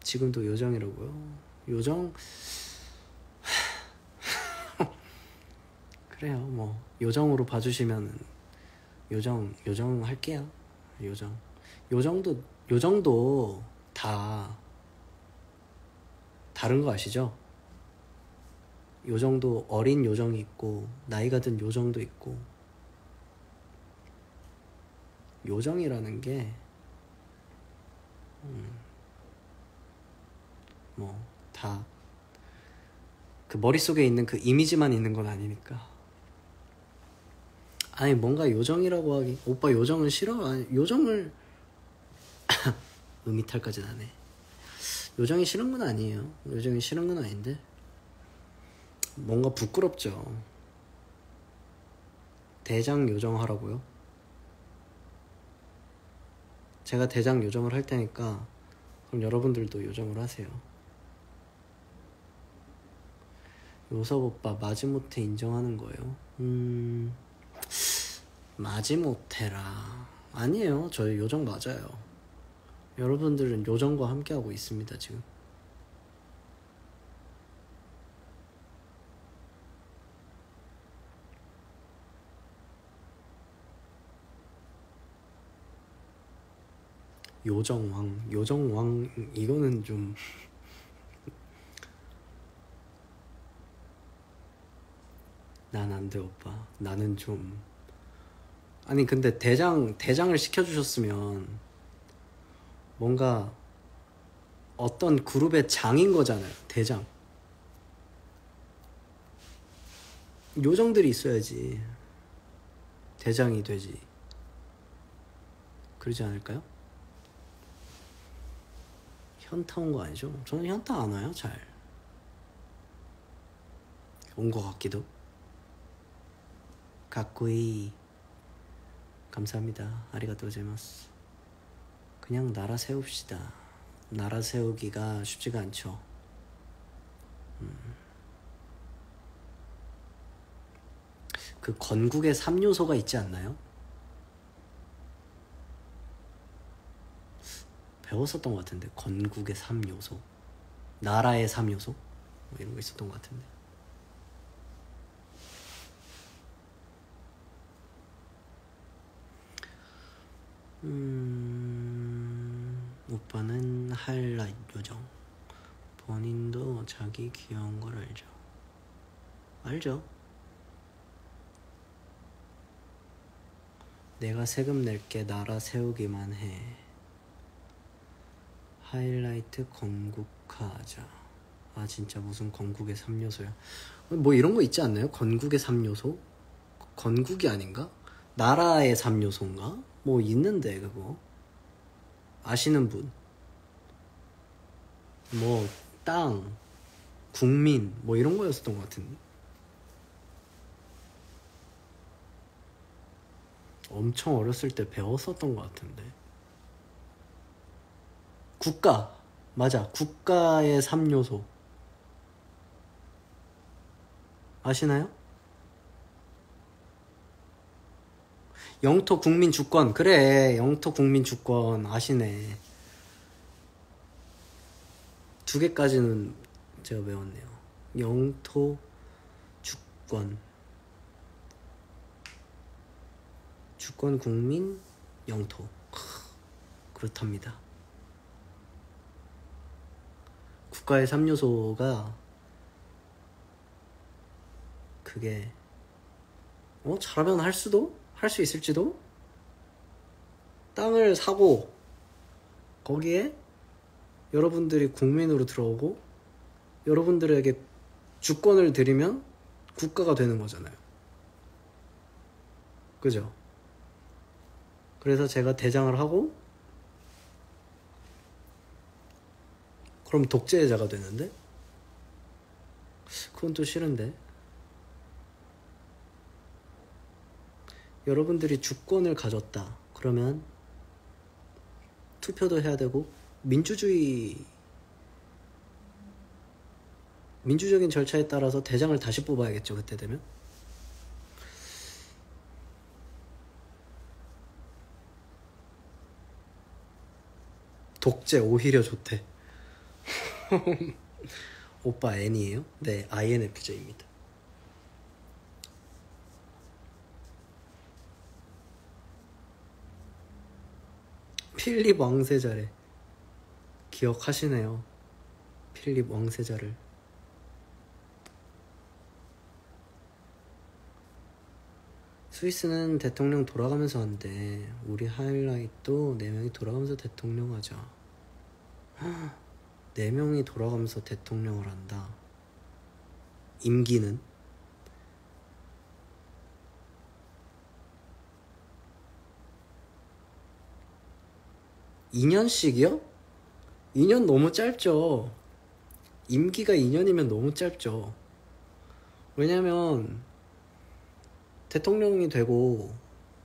지금도 요정이라고요? 요정? 그래요. 뭐 요정으로 봐주시면 요정 할게요. 요정도 다 다른 거 아시죠? 요정도 어린 요정이 있고 나이가 든 요정도 있고, 요정이라는 게 뭐 다 그 머릿속에 있는 그 이미지만 있는 건 아니니까. 아니 뭔가 요정이라고 하기, 오빠 요정은 싫어? 아니, 요정을 음이탈까지 나네. 요정이 싫은 건 아니에요. 요정이 싫은 건 아닌데 뭔가 부끄럽죠. 대장 요정 하라고요? 제가 대장 요정을 할 테니까 그럼 여러분들도 요정을 하세요. 요섭 오빠 마지못해 인정하는 거예요? 마지못해라. 아니에요. 저희 요정 맞아요. 여러분들은 요정과 함께하고 있습니다 지금. 요정왕 이거는 좀 난 안 돼 오빠. 나는 좀, 아니 근데 대장을 시켜주셨으면 뭔가 어떤 그룹의 장인 거잖아요. 대장. 요정들이 있어야지 대장이 되지. 그러지 않을까요? 현타 온 거 아니죠? 저는 현타 안 와요. 잘 온 거 같기도. 가꾸이 감사합니다. 아리가또 고자이마스. 그냥 나라 세웁시다. 나라 세우기가 쉽지가 않죠. 그 건국의 3요소가 있지 않나요? 배웠었던 것 같은데. 건국의 3요소, 나라의 3요소 뭐 이런 거 있었던 것 같은데. 오빠는 하이라이트 요정. 본인도 자기 귀여운 걸 알죠? 알죠? 내가 세금 낼게. 나라 세우기만 해. 하이라이트 건국하자. 아 진짜 무슨 건국의 3요소야. 뭐 이런 거 있지 않나요? 건국의 3요소? 건국이 아닌가? 나라의 3요소인가? 뭐 있는데 그거 아시는 분? 뭐 땅, 국민 뭐 이런 거였었던 것 같은데. 엄청 어렸을 때 배웠었던 것 같은데. 국가, 맞아. 국가의 3요소 아시나요? 영토, 국민, 주권. 그래, 영토, 국민, 주권 아시네. 두 개까지는 제가 외웠네요. 영토, 주권, 국민, 영토. 그렇답니다. 국가의 3요소가 그게 잘하면 할 수 있을지도. 땅을 사고 거기에 여러분들이 국민으로 들어오고 여러분들에게 주권을 드리면 국가가 되는 거잖아요. 그죠? 그래서 제가 대장을 하고 그럼 독재자가 되는데? 그건 또 싫은데. 여러분들이 주권을 가졌다. 그러면 투표도 해야 되고 민주적인 절차에 따라서 대장을 다시 뽑아야겠죠. 그때 되면. 독재 오히려 좋대. 오빠 N이에요? 네, INFJ입니다. 필립 왕세자래. 기억하시네요. 필립 왕세자를. 스위스는 대통령 돌아가면서 한대. 우리 하이라이트도 4명이 돌아가면서 대통령 하자. 4명이 돌아가면서 대통령을 한다. 임기는? (2년씩이요) 2년 너무 짧죠. 임기가 2년이면 너무 짧죠. 왜냐면 대통령이 되고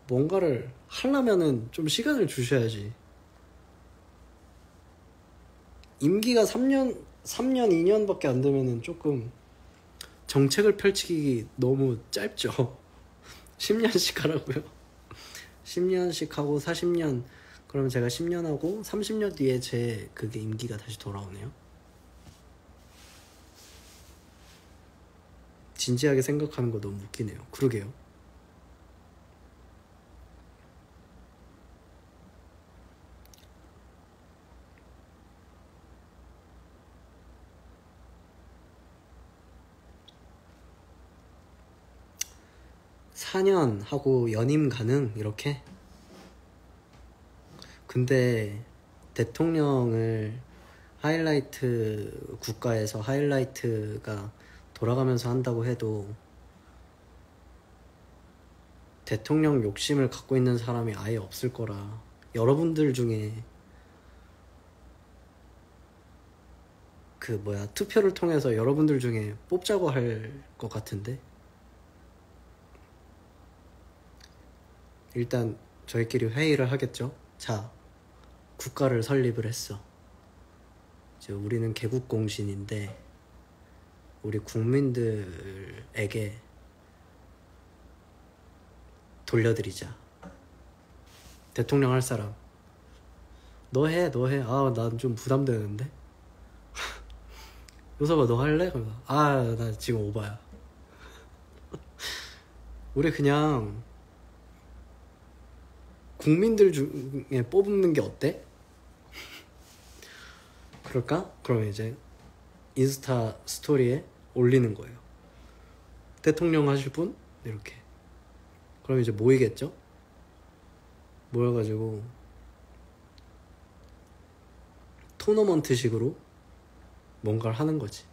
뭔가를 하려면은 좀 시간을 주셔야지. 임기가 3년 2년밖에 안 되면은 조금 정책을 펼치기 너무 짧죠. 10년씩 하라고요. 10년씩 하고 40년, 그러면 제가 10년 하고 30년 뒤에 제 그게 임기가 다시 돌아오네요. 진지하게 생각하는 거 너무 웃기네요. 그러게요. (4년) 하고 연임 가능 이렇게. 근데 대통령을 하이라이트 국가에서 하이라이트가 돌아가면서 한다고 해도 대통령 욕심을 갖고 있는 사람이 아예 없을 거라. 여러분들 중에 투표를 통해서 여러분들 중에 뽑자고 할 것 같은데. 일단 저희끼리 회의를 하겠죠. 자, 국가를 설립을 했어. 이제 우리는 개국공신인데 우리 국민들에게 돌려드리자. 대통령 할 사람. 너 해. 아, 난 좀 부담되는데. 요서봐, 너 할래? 아, 나 지금 오바야. 우리 그냥 국민들 중에 뽑는 게 어때? 그럴까? 그럼 이제 인스타 스토리에 올리는 거예요. 대통령 하실 분? 이렇게. 그럼 이제 모이겠죠? 모여가지고 토너먼트식으로 뭔가를 하는 거지.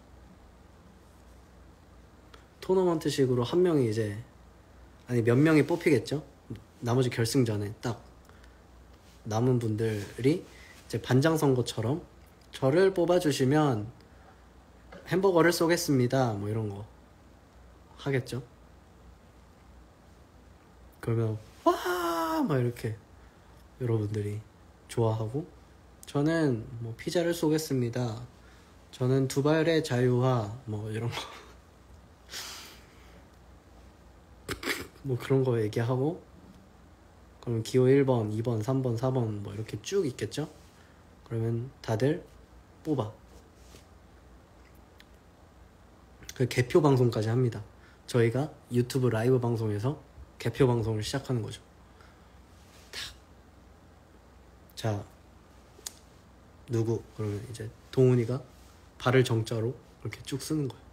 토너먼트식으로 한 명이 이제, 아니 몇 명이 뽑히겠죠? 나머지 결승전에 딱 남은 분들이 이제 반장 선거처럼 저를 뽑아주시면 햄버거를 쏘겠습니다. 뭐 이런 거 하겠죠. 그러면 와! 막 이렇게 여러분들이 좋아하고, 저는 뭐 피자를 쏘겠습니다. 저는 두발의 자유화 뭐 이런 거 뭐 그런 거 얘기하고, 그럼 기호 1번, 2번, 3번, 4번 뭐 이렇게 쭉 있겠죠? 그러면 다들 뽑아. 그 개표 방송까지 합니다. 저희가 유튜브 라이브 방송에서 개표 방송을 시작하는 거죠. 탁. 자, 누구? 그러면 이제 동훈이가 발을 정자로 이렇게 쭉 쓰는 거예요.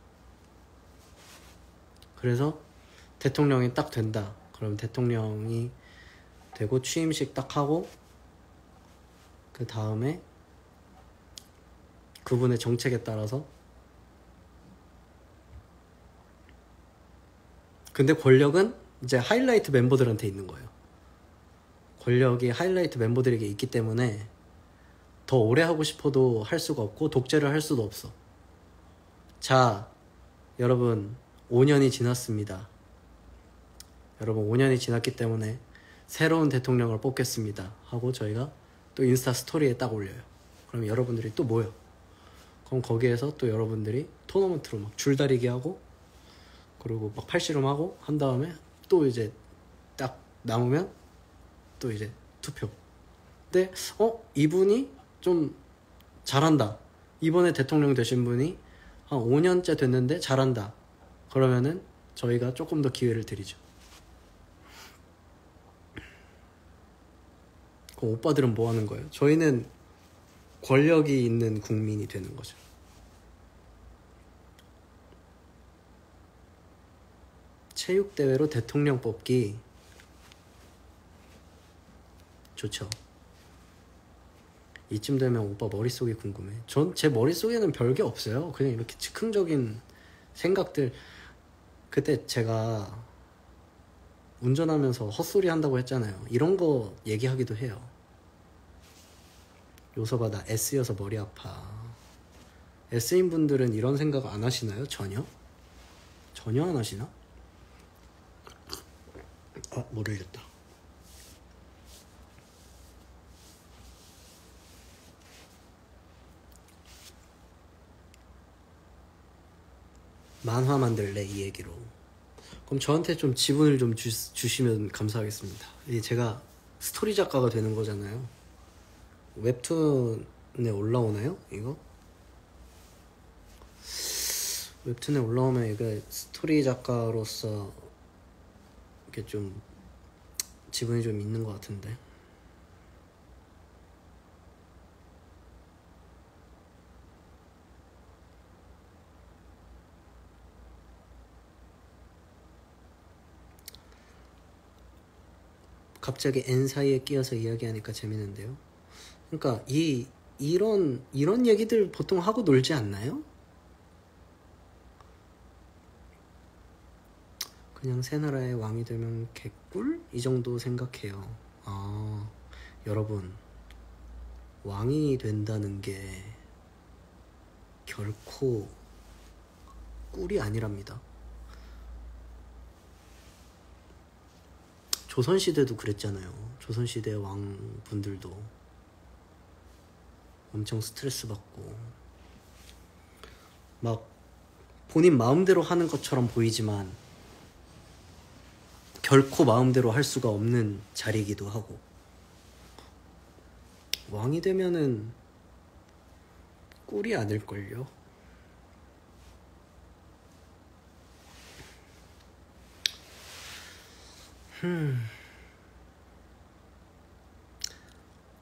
그래서 대통령이 딱 된다. 그럼 대통령이 되고 취임식 딱 하고, 그 다음에 그분의 정책에 따라서, 근데 권력은 이제 하이라이트 멤버들한테 있는 거예요. 권력이 하이라이트 멤버들에게 있기 때문에 더 오래 하고 싶어도 할 수가 없고 독재를 할 수도 없어. 자, 여러분 5년이 지났습니다. 여러분 5년이 지났기 때문에 새로운 대통령을 뽑겠습니다 하고 저희가 또 인스타 스토리에 딱 올려요. 그럼 여러분들이 또 모여. 그럼 거기에서 또 여러분들이 토너먼트로 막 줄다리기 하고, 그리고 막 팔씨름 하고 한 다음에 또 이제 딱 남으면 또 이제 투표. 근데 이분이 좀 잘한다. 이번에 대통령 되신 분이 한 5년째 됐는데 잘한다. 그러면은 저희가 조금 더 기회를 드리죠. 그럼 오빠들은 뭐 하는 거예요? 저희는 권력이 있는 국민이 되는 거죠. 체육대회로 대통령 뽑기 좋죠. 이쯤 되면 오빠 머릿속이 궁금해. 전 제 머릿속에는 별게 없어요. 그냥 이렇게 즉흥적인 생각들. 그때 제가 운전하면서 헛소리 한다고 했잖아요. 이런 거 얘기하기도 해요. 요서봐 나 S여서 머리 아파. S인 분들은 이런 생각 안 하시나요? 전혀? 전혀 안 하시나? 아, 물 흘렸다. 만화 만들래 이 얘기로. 그럼 저한테 좀 지분을 좀 주시면 감사하겠습니다. 이게 제가 스토리 작가가 되는 거잖아요. 웹툰에 올라오나요? 이거? 웹툰에 올라오면 이게 스토리 작가로서 이렇게 좀 지분이 좀 있는 것 같은데. 갑자기 N 사이에 끼어서 이야기하니까 재밌는데요. 그러니까 이런 얘기들 보통 하고 놀지 않나요? 그냥 새 나라의 왕이 되면 개꿀? 이 정도 생각해요. 아, 여러분, 왕이 된다는 게 결코 꿀이 아니랍니다. 조선시대도 그랬잖아요. 조선시대 왕분들도 엄청 스트레스 받고 막 본인 마음대로 하는 것처럼 보이지만 결코 마음대로 할 수가 없는 자리이기도 하고. 왕이 되면은 꿀이 아닐걸요.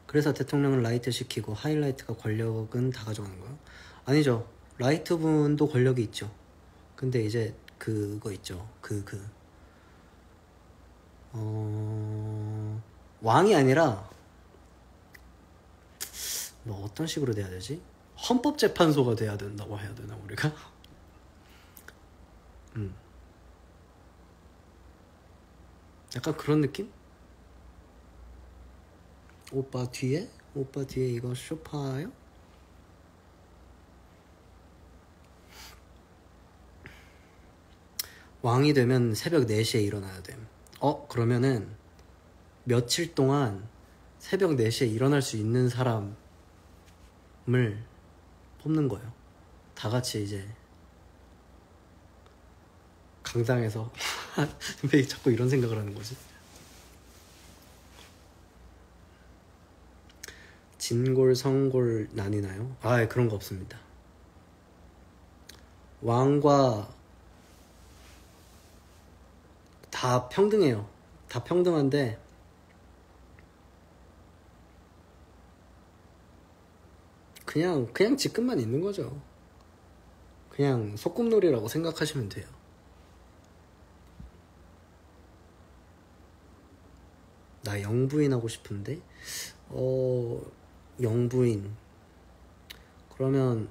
그래서 대통령은 라이트 시키고 하이라이트가 권력은 다 가져가는 거야? 아니죠. 라이트 분도 권력이 있죠. 근데 이제 그거 있죠. 왕이 아니라 뭐 어떤 식으로 돼야 되지? 헌법재판소가 돼야 된다고 해야 되나 우리가? 약간 그런 느낌? 오빠 뒤에 이거 쇼파요? 왕이 되면 새벽 4시에 일어나야 됨. 그러면은 며칠 동안 새벽 4시에 일어날 수 있는 사람을 뽑는 거예요. 다 같이 이제 강당에서 왜 자꾸 이런 생각을 하는 거지? 진골 성골 나뉘나요? 아, 그런 거 없습니다. 왕과 다 평등해요. 다 평등한데 그냥 직급만 있는 거죠. 그냥 소꿉놀이라고 생각하시면 돼요. 나 영부인 하고 싶은데 영부인 그러면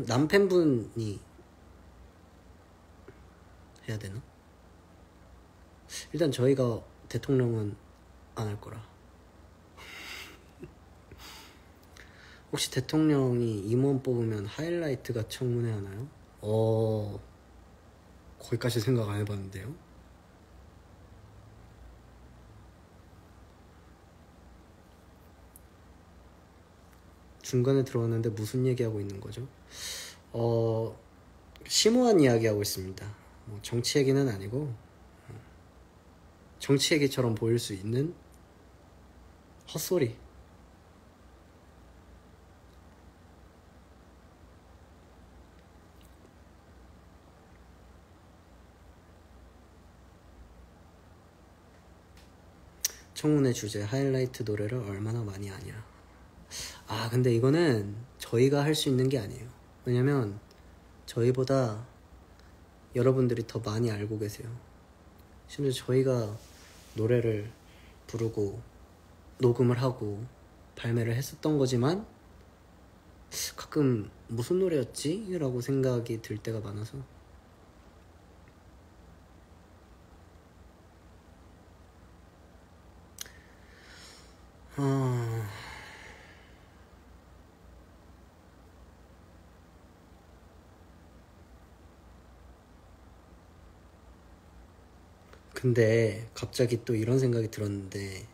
남팬분이 해야 되나? 일단 저희가 대통령은 안 할 거라. 혹시 대통령이 임원 뽑으면 하이라이트가 청문회 하나요? 거기까지 생각 안 해봤는데요. 중간에 들어왔는데 무슨 얘기하고 있는 거죠? 심오한 이야기하고 있습니다. 뭐 정치 얘기는 아니고 정치 얘기처럼 보일 수 있는 헛소리. 청혼의 주제 하이라이트 노래를 얼마나 많이 아냐. 아 근데 이거는 저희가 할 수 있는 게 아니에요. 왜냐면 저희보다 여러분들이 더 많이 알고 계세요. 심지어 저희가 노래를 부르고 녹음을 하고 발매를 했었던 거지만 가끔 무슨 노래였지? 라고 생각이 들 때가 많아서 근데 갑자기 또 이런 생각이 들었는데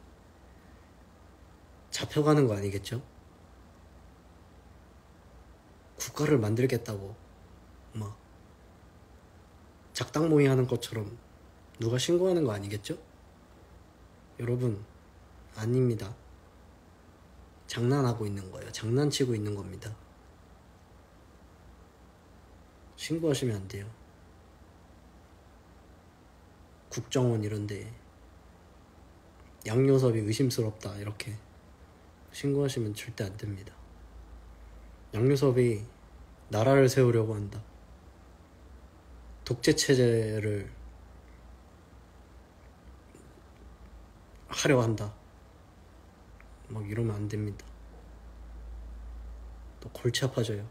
잡혀가는 거 아니겠죠? 국가를 만들겠다고 막 작당 모의 하는 것처럼 누가 신고하는 거 아니겠죠? 여러분 아닙니다. 장난하고 있는 거예요. 장난치고 있는 겁니다. 신고하시면 안 돼요. 국정원 이런데 양요섭이 의심스럽다 이렇게 신고하시면 절대 안 됩니다. 양요섭이 나라를 세우려고 한다. 독재 체제를 하려 한다. 막 이러면 안 됩니다. 또 골치 아파져요.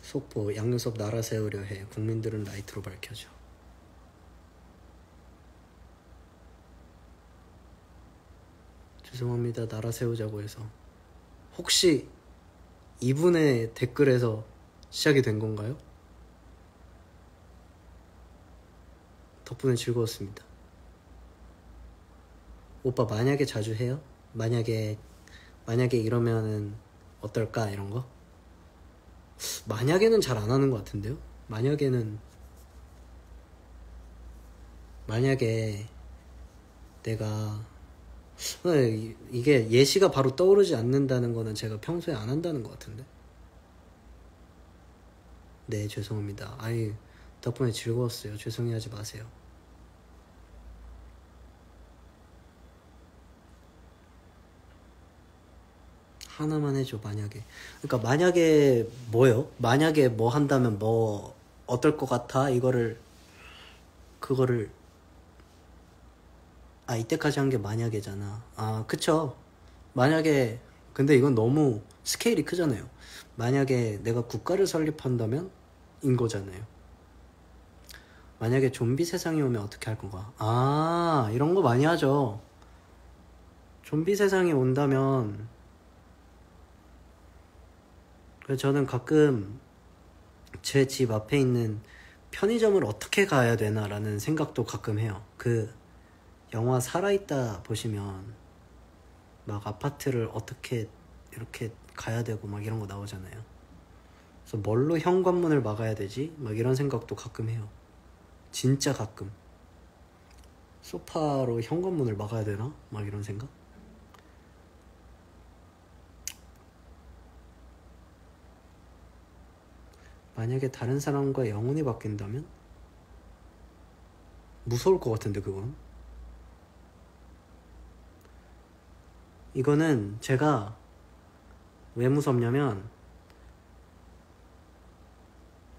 속보 양요섭 나라 세우려 해. 국민들은 라이트로 밝혀져. 죄송합니다. 나라 세우자고 해서. 혹시 이분의 댓글에서 시작이 된 건가요? 덕분에 즐거웠습니다. 오빠 만약에 자주 해요? 만약에 이러면은 어떨까 이런 거? 만약에는 잘 안 하는 것 같은데요? 만약에 내가 이게 예시가 바로 떠오르지 않는다는 거는 제가 평소에 안 한다는 것 같은데. 네 죄송합니다. 아이 덕분에 즐거웠어요. 죄송해하지 마세요. 하나만 해줘. 만약에 그러니까 만약에 뭐요? 만약에 뭐 한다면 뭐 어떨 것 같아? 그거를 이때까지 한 게 만약에잖아. 그쵸. 만약에 근데 이건 너무 스케일이 크잖아요. 만약에 내가 국가를 설립한다면 인 거잖아요. 만약에 좀비 세상이 오면 어떻게 할 건가? 이런 거 많이 하죠. 좀비 세상이 온다면 저는 가끔 제 집 앞에 있는 편의점을 어떻게 가야 되나라는 생각도 가끔 해요. 그 영화 살아있다 보시면 막 아파트를 어떻게 이렇게 가야 되고 막 이런 거 나오잖아요. 그래서 뭘로 현관문을 막아야 되지? 막 이런 생각도 가끔 해요. 진짜 가끔. 소파로 현관문을 막아야 되나? 막 이런 생각? 만약에 다른 사람과 영혼이 바뀐다면? 무서울 것 같은데 그건? 이거는 제가 왜 무섭냐면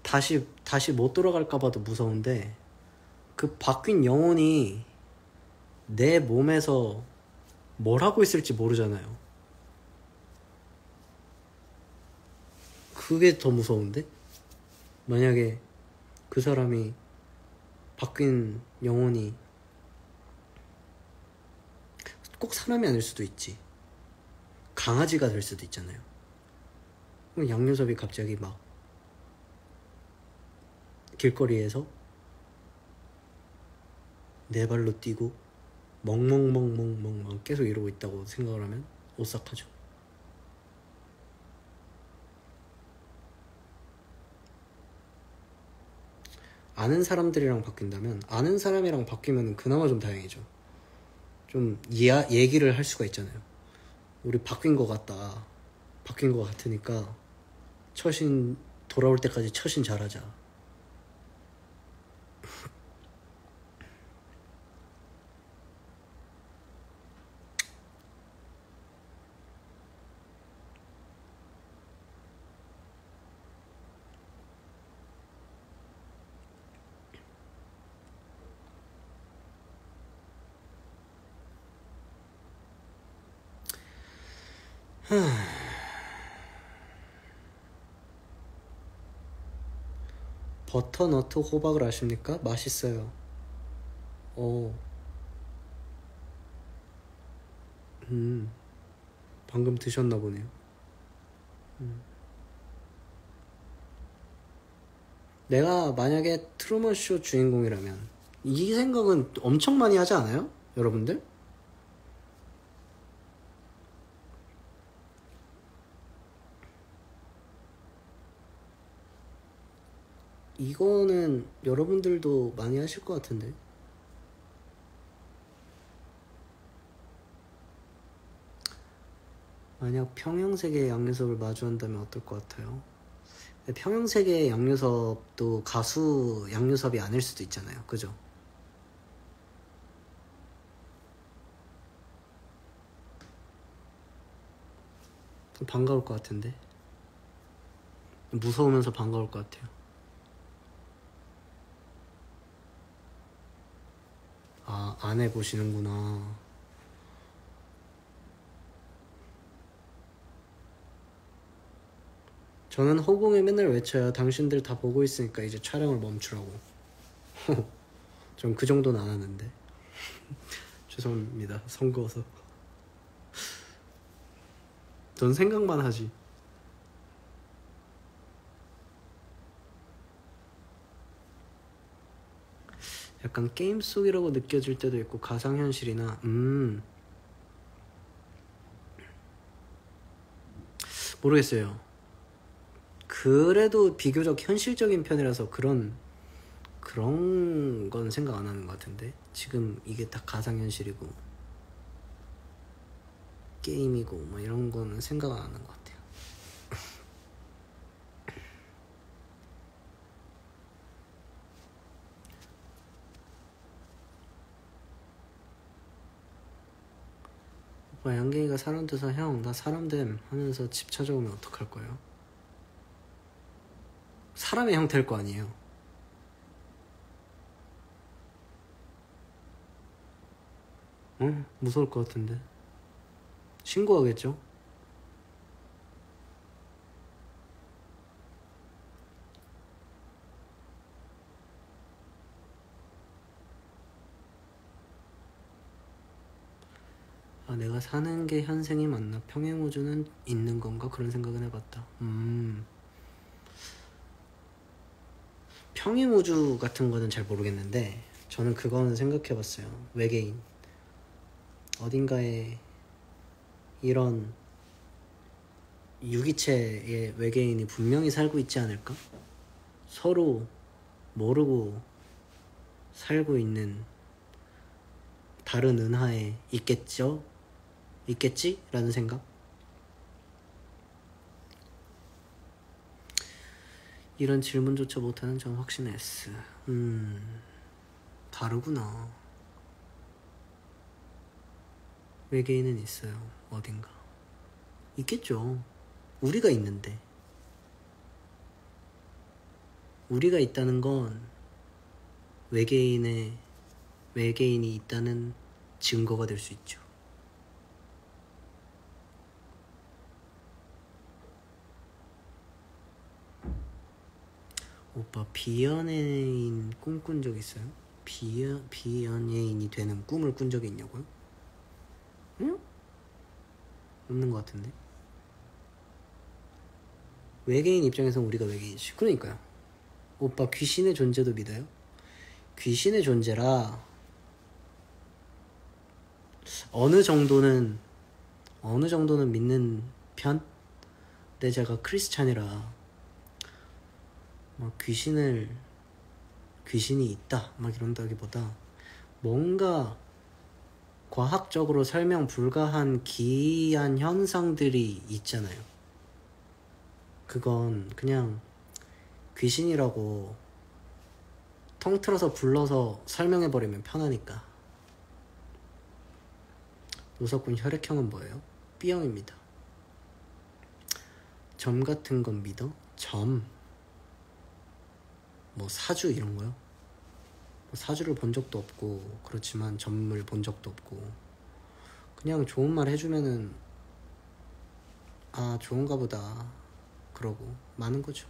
다시 못 돌아갈까 봐도 무서운데 그 바뀐 영혼이 내 몸에서 뭘 하고 있을지 모르잖아요. 그게 더 무서운데? 만약에 그 사람이 바뀐 영혼이 꼭 사람이 아닐 수도 있지. 강아지가 될 수도 있잖아요. 그럼 양요섭이 갑자기 막 길거리에서 네 발로 뛰고 멍멍멍멍멍 계속 이러고 있다고 생각을 하면 오싹하죠. 아는 사람들이랑 바뀐다면, 아는 사람이랑 바뀌면 그나마 좀 다행이죠. 좀 얘기를 할 수가 있잖아요. 우리 바뀐 것 같다, 바뀐 것 같으니까 처신 돌아올 때까지 처신 잘하자. 버터너트 호박을 아십니까? 맛있어요. 방금 드셨나 보네요. 내가 만약에 트루먼 쇼 주인공이라면 이 생각은 엄청 많이 하지 않아요? 여러분들? 이거는 여러분들도 많이 하실 것 같은데. 만약 평형세계의 양요섭을 마주한다면 어떨 것 같아요? 평형세계의 양요섭도 가수 양요섭이 아닐 수도 있잖아요. 그죠? 반가울 것 같은데. 무서우면서 반가울 것 같아요. 아, 안 해보시는구나. 저는 허공에 맨날 외쳐요. 당신들 다 보고 있으니까 이제 촬영을 멈추라고. 전 그 정도는 안 하는데. 죄송합니다. 선거서. 전 생각만 하지. 약간 게임 속이라고 느껴질 때도 있고 가상현실이나 모르겠어요. 그래도 비교적 현실적인 편이라서 그런 건 생각 안 하는 것 같은데. 지금 이게 다 가상현실이고 게임이고 뭐 이런 거는 생각 안 하는 것 같아요. 오빠 양갱이가 사람 돼서 형 나 사람됨 하면서 집 찾아오면 어떡할 거예요? 사람의 형 될 거 아니에요. 무서울 것 같은데. 신고하겠죠? 아, 내가 사는 게 현생이 맞나? 평행우주는 있는 건가? 그런 생각은 해봤다. 평행우주 같은 거는 잘 모르겠는데 저는 그거는 생각해봤어요. 외계인 어딘가에 이런 유기체의 외계인이 분명히 살고 있지 않을까? 서로 모르고 살고 있는 다른 은하에 있겠죠? 있겠지? 라는 생각? 이런 질문조차 못하는 전 확신의 S. 다르구나. 외계인은 있어요. 어딘가. 있겠죠. 우리가 있는데. 우리가 있다는 건 외계인이 있다는 증거가 될 수 있죠. 오빠 비연예인 꿈꾼 적 있어요? 비연예인이 되는 꿈을 꾼 적이 있냐고요? 응? 없는 것 같은데. 외계인 입장에서는 우리가 외계인이지. 그러니까요. 오빠 귀신의 존재도 믿어요? 귀신의 존재라 어느 정도는 믿는 편? 근데 제가 크리스찬이라 막 귀신을 귀신이 있다 막 이런다기보다 뭔가 과학적으로 설명 불가한 기이한 현상들이 있잖아요. 그건 그냥 귀신이라고 통틀어서 불러서 설명해버리면 편하니까. 노석군 혈액형은 뭐예요? B형입니다. 점 같은 건 믿어? 점? 뭐 사주 이런 거요? 사주를 본 적도 없고 그렇지만 점을 본 적도 없고 그냥 좋은 말 해주면은 아 좋은가 보다 그러고 마는 거죠.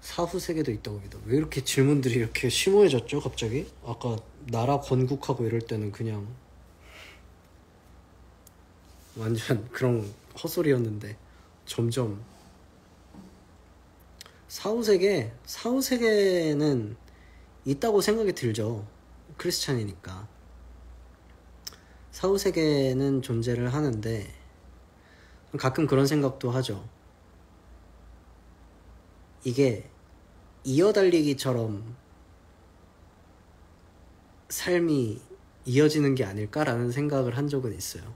사후세계도 있다고 믿어. 왜 이렇게 질문들이 이렇게 심오해졌죠 갑자기? 아까 나라 건국하고 이럴 때는 그냥 완전 그런 헛소리였는데 점점 사후세계는 있다고 생각이 들죠. 크리스찬이니까. 사후세계는 존재를 하는데 가끔 그런 생각도 하죠. 이게 이어달리기처럼 삶이 이어지는 게 아닐까라는 생각을 한 적은 있어요.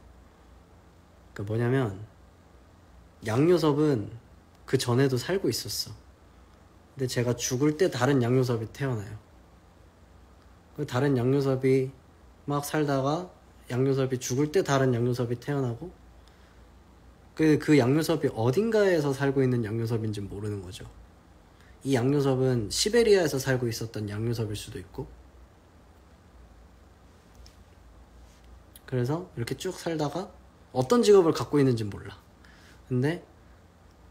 그러니까 뭐냐면 양요섭은 그 전에도 살고 있었어. 근데 제가 죽을 때 다른 양요섭이 태어나요. 그 다른 양요섭이 막 살다가 양요섭이 죽을 때 다른 양요섭이 태어나고 그 양요섭이 어딘가에서 살고 있는 양요섭인지 모르는 거죠. 이 양요섭은 시베리아에서 살고 있었던 양요섭일 수도 있고 그래서 이렇게 쭉 살다가 어떤 직업을 갖고 있는지 몰라. 근데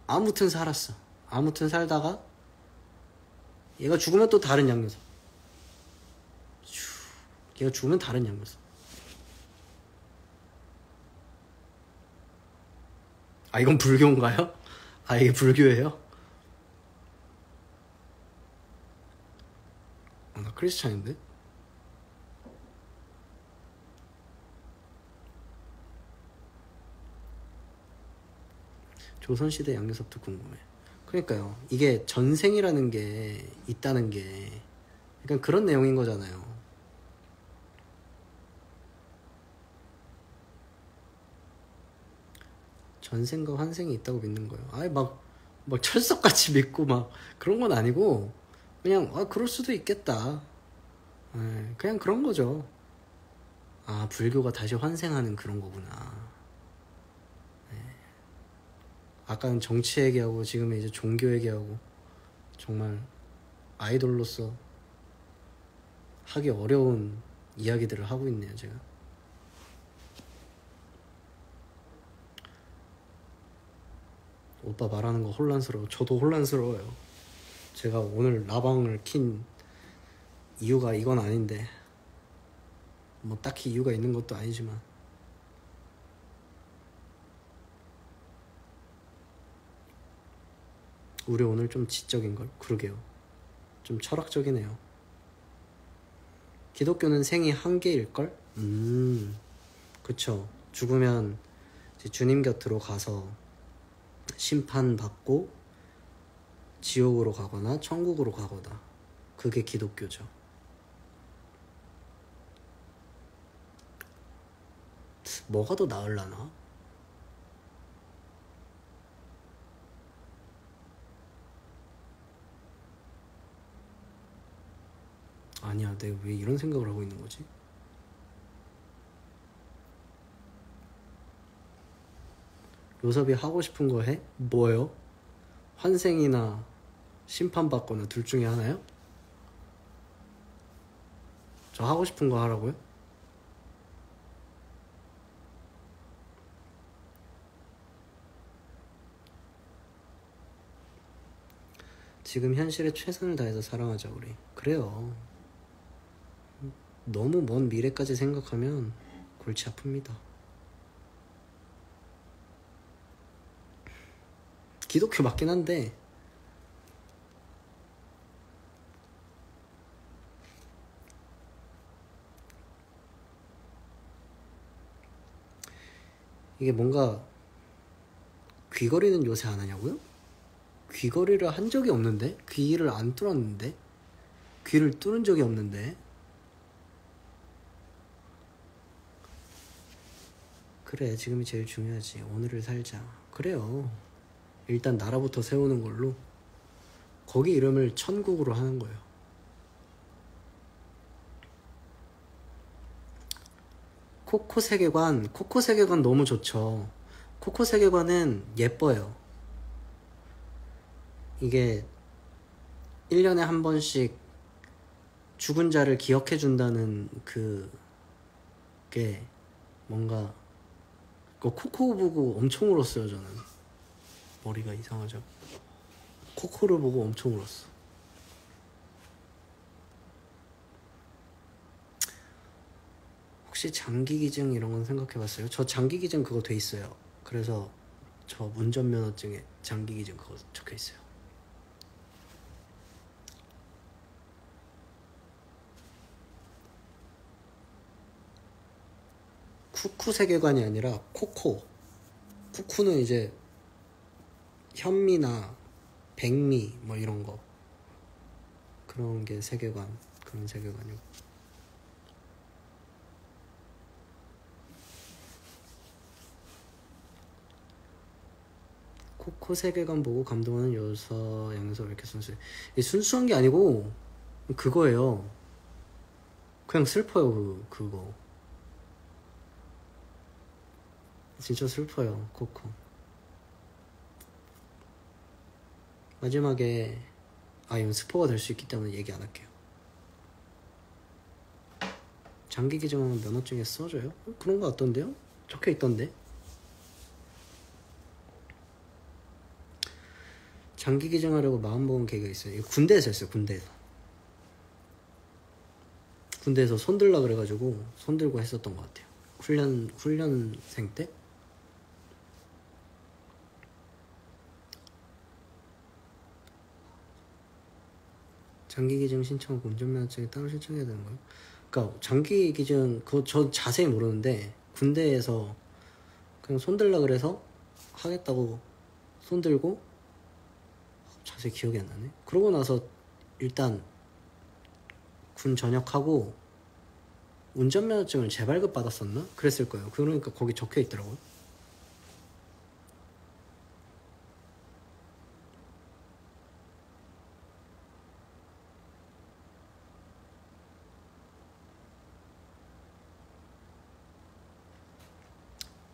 아무튼 살았어. 아무튼 살다가 얘가 죽으면 또 다른 양요섭. 얘가 죽으면 다른 양요섭. 아 이건 불교인가요? 아 이게 불교예요? 나 크리스찬인데? 조선시대 양요섭도 궁금해. 그러니까요. 이게 전생이라는 게 있다는 게 약간 그런 내용인 거잖아요. 전생과 환생이 있다고 믿는 거예요. 아예 막 철석같이 믿고 막 그런 건 아니고 그냥 그럴 수도 있겠다. 그냥 그런 거죠. 아 불교가 다시 환생하는 그런 거구나. 아까는 정치 얘기하고 지금은 이제 종교 얘기하고 정말 아이돌로서 하기 어려운 이야기들을 하고 있네요 제가. 오빠 말하는 거 혼란스러워. 저도 혼란스러워요. 제가 오늘 라방을 킨 이유가 이건 아닌데 뭐 딱히 이유가 있는 것도 아니지만 우리 오늘 좀 지적인걸? 그러게요. 좀 철학적이네요. 기독교는 생이 한 개일걸? 그쵸. 죽으면 이제 주님 곁으로 가서 심판받고 지옥으로 가거나 천국으로 가거나 그게 기독교죠. 뭐가 더 나을라나? 아니야, 내가 왜 이런 생각을 하고 있는 거지? 요섭이 하고 싶은 거 해? 뭐요? 환생이나 심판받거나 둘 중에 하나요? 저 하고 싶은 거 하라고요? 지금 현실에 최선을 다해서 사랑하자 우리. 그래요. 너무 먼 미래까지 생각하면 골치 아픕니다. 기독교 맞긴 한데 이게 뭔가 귀걸이는 요새 안 하냐고요? 귀걸이를 한 적이 없는데? 귀를 안 뚫었는데? 귀를 뚫은 적이 없는데? 그래, 지금이 제일 중요하지. 오늘을 살자. 그래요. 일단 나라부터 세우는 걸로 거기 이름을 천국으로 하는 거예요. 코코 세계관, 코코 세계관 너무 좋죠. 코코 세계관은 예뻐요. 이게 1년에 한 번씩 죽은 자를 기억해 준다는 그게 뭔가 코코 보고 엄청 울었어요. 저는 머리가 이상하죠. 코코를 보고 엄청 울었어. 혹시 장기기증 이런 건 생각해봤어요? 저 장기기증 그거 돼 있어요. 그래서 저 운전면허증에 장기기증 그거 적혀 있어요. 쿠쿠 세계관이 아니라 코코. 쿠쿠는 이제 현미나 백미 뭐 이런 거, 그런 게 세계관, 그런 세계관이고. 코코 세계관 보고 감동하는 여서 양에서 왜 이렇게 순수해? 순수한 게 아니고 그거예요. 그냥 슬퍼요. 그거 진짜 슬퍼요. 코코 마지막에 이건 스포가 될 수 있기 때문에 얘기 안 할게요. 장기 기증하면 면허증에 써줘요? 그런 거 같던데요? 적혀 있던데. 장기 기증하려고 마음먹은 계기가 있어요. 군대에서 했어요. 군대에서 손 들라 그래가지고 손 들고 했었던 것 같아요. 훈련생 때. 장기 기증 신청하고 운전면허증에 따로 신청해야 되는 거예요? 그러니까 장기 기증 그거 저 자세히 모르는데 군대에서 그냥 손 들라 그래서 하겠다고 손 들고, 자세히 기억이 안 나네. 그러고 나서 일단 군 전역하고 운전면허증을 재발급 받았었나? 그랬을 거예요. 그러니까 거기 적혀 있더라고요.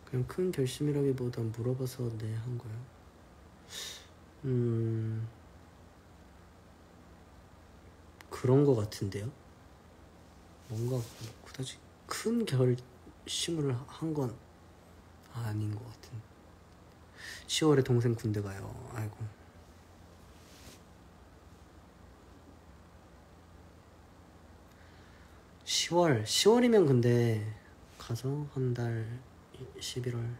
그냥 큰 결심이라기보다 물어봐서 네 한 거예요. 그런 거 같은데요. 뭔가 그다지 큰 결심을 한 건 아닌 것 같은. 10월에 동생 군대 가요. 아이고. 10월이면 근데 가서 한 달 11월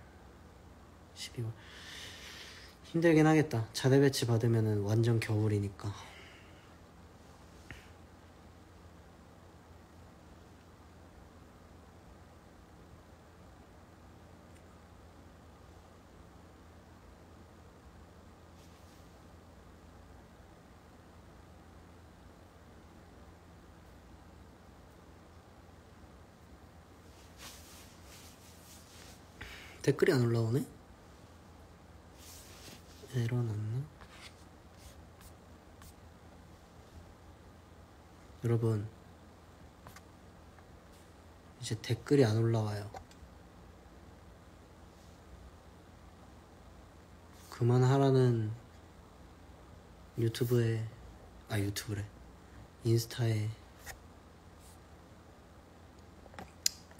12월 힘들긴 하겠다. 자대 배치 받으면은 완전 겨울이니까. 댓글이 안 올라오네? 에러 났나? 여러분, 이제 댓글이 안 올라와요. 그만하라는 유튜브래. 인스타에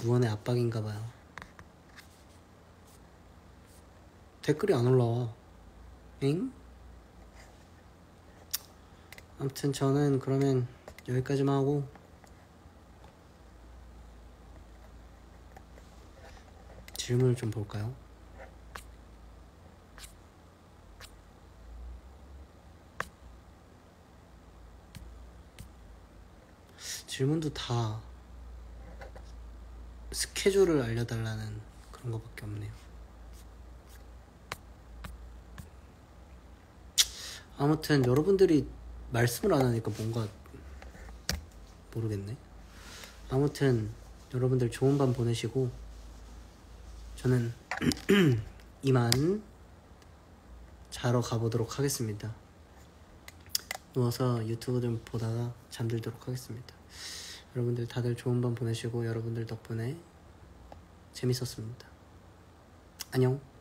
무언의 압박인가봐요. 댓글이 안 올라와. 엥? 아무튼 저는 그러면 여기까지만 하고 질문을 좀 볼까요? 질문도 다 스케줄을 알려달라는 그런 거밖에 없네요. 아무튼 여러분들이 말씀을 안 하니까 뭔가 모르겠네. 아무튼 여러분들 좋은 밤 보내시고 저는 이만 자러 가보도록 하겠습니다. 누워서 유튜브 좀 보다가 잠들도록 하겠습니다. 여러분들 다들 좋은 밤 보내시고 여러분들 덕분에 재밌었습니다. 안녕.